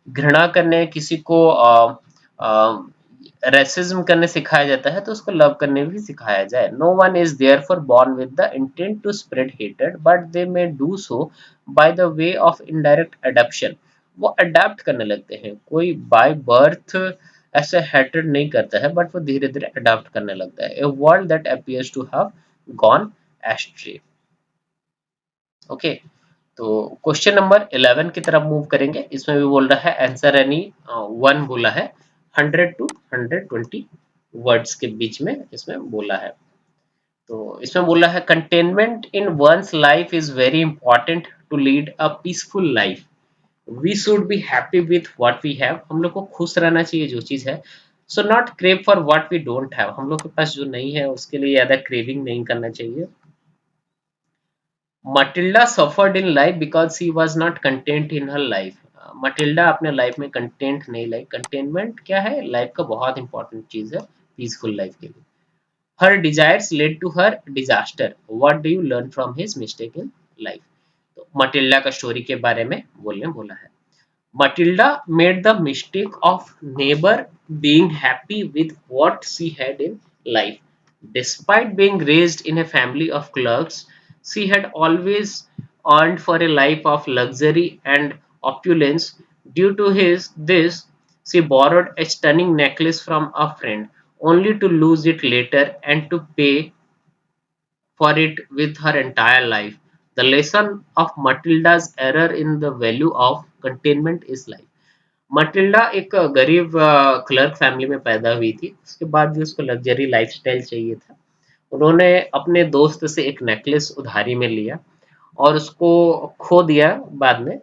घृणा करने, किसी को racism करने सिखाया जाता है तो उसको लव करने भी सिखाया जाए। No one is there for born with the intent to spread हेटेड but they may do so by the way of indirect adoption. वो अडेप्ट करने लगते हैं, कोई बाय बर्थ ऐसे हेटेड नहीं करता है बट वो धीरे धीरे अडेप्ट करने लगता है। A world that appears to have gone astray. Okay, तो क्वेश्चन नंबर 11 की तरफ मूव करेंगे। इसमें भी बोल रहा है आंसर एनी वन बोला है, 100 टू 120 वर्ड्स के बीच में इसमें बोला है। तो इसमें बोला है contentment in one's life is very important to lead a peaceful life. We should be happy with what we have. हम लोग को खुश रहना चाहिए जो चीज है। So not crave for what we don't have. हम लोग के पास जो नहीं है उसके लिए ज्यादा क्रेविंग नहीं करना चाहिए। Matilda suffered in life because she was not content in her life. Matilda अपने लाइफ में कंटेंट नहीं लाई। कंटेनमेंट क्या है, लाइफ का बहुत इंपॉर्टेंट चीज है पीसफुल लाइफ के लिए। Her desires led to her disaster, what do you learn from his mistake in life. तो मटिल्डा का स्टोरी के बारे में बोलने बोला है। Matilda made the mistake of never being happy with what she had in life. Despite being raised in a family of clerks, she had always earned for a life of luxury and opulence. Due to this, she borrowed a stunning necklace from a friend, only to lose it later and to pay for it with her entire life. The lesson of Matilda's error in the value of containment is life. Matilda एक गरीब clerk family में पैदा हुई थी। उसके बाद भी उसको लग्जरी लाइफस्टाइल चाहिए था। उन्होंने अपने दोस्त से एक नेकलेस उधारी में लिया और उसको खो दिया बाद में,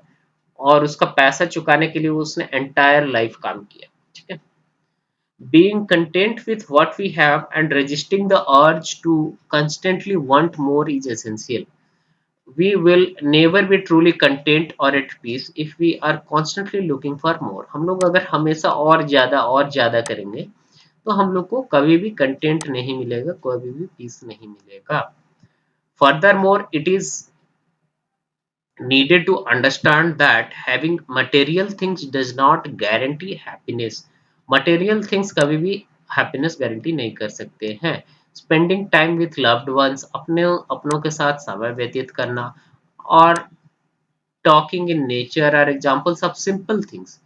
और उसका पैसा चुकाने के लिए उसने एंटायर लाइफ काम किया, ठीक है। Being content with what we have and resisting the urge to constantly want more is essential. We will never be truly content or at peace if we are constantly looking for more. हम लोग अगर हमेशा और ज्यादा करेंगे तो हम लोग को कभी भी कंटेंट नहीं मिलेगा, कभी भी पीस नहीं मिलेगा। Furthermore, it is needed to understand that having material things does not guarantee happiness. Material things कभी भी happiness guarantee नहीं कर सकते हैं। Spending time with loved ones, अपनों के साथ समय व्यतीत करना, और talking in nature are examples of simple things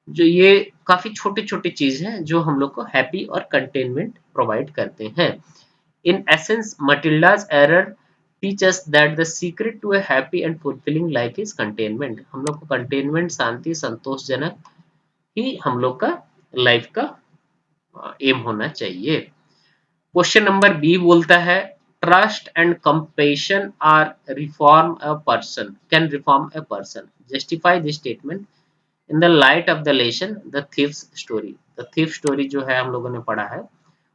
जो ये काफी छोटे छोटे चीज हैं जो हम लोग को हैप्पी और कंटेनमेंट प्रोवाइड करते हैं। In essence Matilda's error teach us that the secret to a happy and fulfilling life is containment। हम लोग को कंटेनमेंट, शांति, संतोषजनक ही हम लोग का लाइफ का एम होना चाहिए। क्वेश्चन नंबर बी बोलता है trust and compassion are reform a person, can reform a person, justify this statement in the light of the lesson the thief's story. The thief story जो है हम लोगों ने पढ़ा है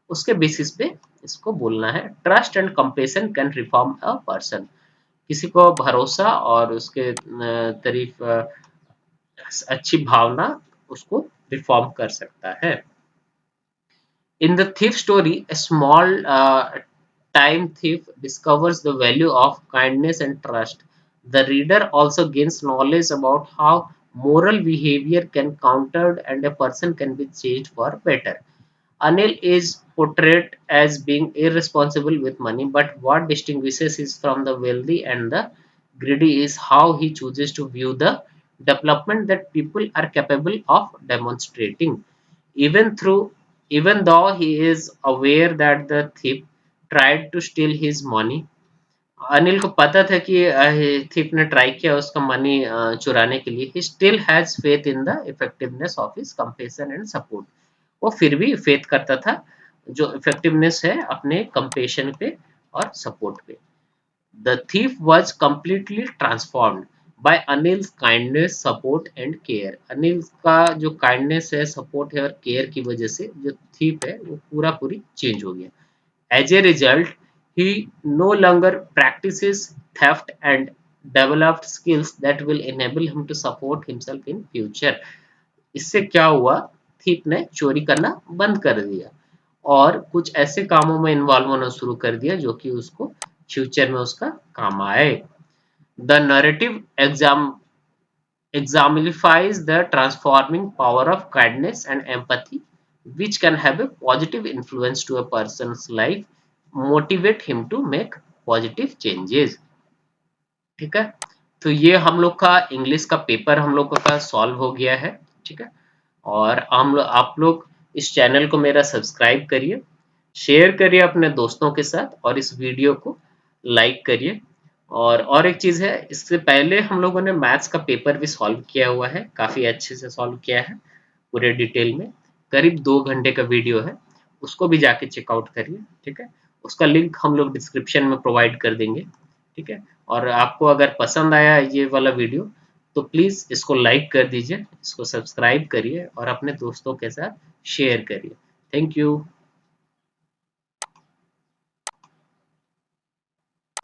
उसके बेसिस पे इसको बोलना है। Trust and compassion can reform a person, किसी को भरोसा और उसके तारीफ अच्छी भावना उसको रिफॉर्म कर सकता है। In the thief story, a small time thief discovers the value of kindness and trust. The reader also gains knowledge about how moral behavior can countered and a person can be changed for better. Anil is portrayed as being irresponsible with money, but what distinguishes him from the wealthy and the greedy is how he chooses to view the development that people are capable of demonstrating. Even through even though he is aware that the thief tried to steal his money, Anil को पता था कि थिप ने try किया उसका money चुराने के लिए, he still has faith in the effectiveness of his compassion and support। वो फिर भी फेथ करता था जो इफेक्टिवनेस है अपने कंपेशन पे और सपोर्ट पे। The thief was completely transformed by Anil's kindness, support and care. Anil का जो काइंडनेस है, सपोर्ट है और केयर की वजह से जो थीफ है वो पूरा पूरी चेंज हो गया। As a result, he no longer practices theft and developed skills that will enable him to support himself in future। इससे क्या हुआ, थीप ने चोरी करना बंद कर दिया और कुछ ऐसे कामों में इन्वॉल्व होना शुरू कर दिया जो कि उसको फ्यूचर में उसका काम आए। The narrative exemplifies the transforming power of kindness and empathy, which can have a positive influence to a person's life, motivate him to make positive changes। ठीक है, तो ये हम लोग का इंग्लिश का पेपर हम लोग का सॉल्व हो गया है। ठीक है, और आप लोग इस चैनल को मेरा सब्सक्राइब करिए, शेयर करिए अपने दोस्तों के साथ और इस वीडियो को लाइक करिए। और एक चीज़ है, इससे पहले हम लोगों ने मैथ्स का पेपर भी सॉल्व किया हुआ है, काफ़ी अच्छे से सॉल्व किया है पूरे डिटेल में, करीब 2 घंटे का वीडियो है, उसको भी जाके चेकआउट करिए। ठीक है, उसका लिंक हम लोग डिस्क्रिप्शन में प्रोवाइड कर देंगे। ठीक है, और आपको अगर पसंद आया ये वाला वीडियो तो प्लीज़ इसको लाइक कर दीजिए, इसको सब्सक्राइब करिए और अपने दोस्तों के साथ शेयर करिए। Thank you.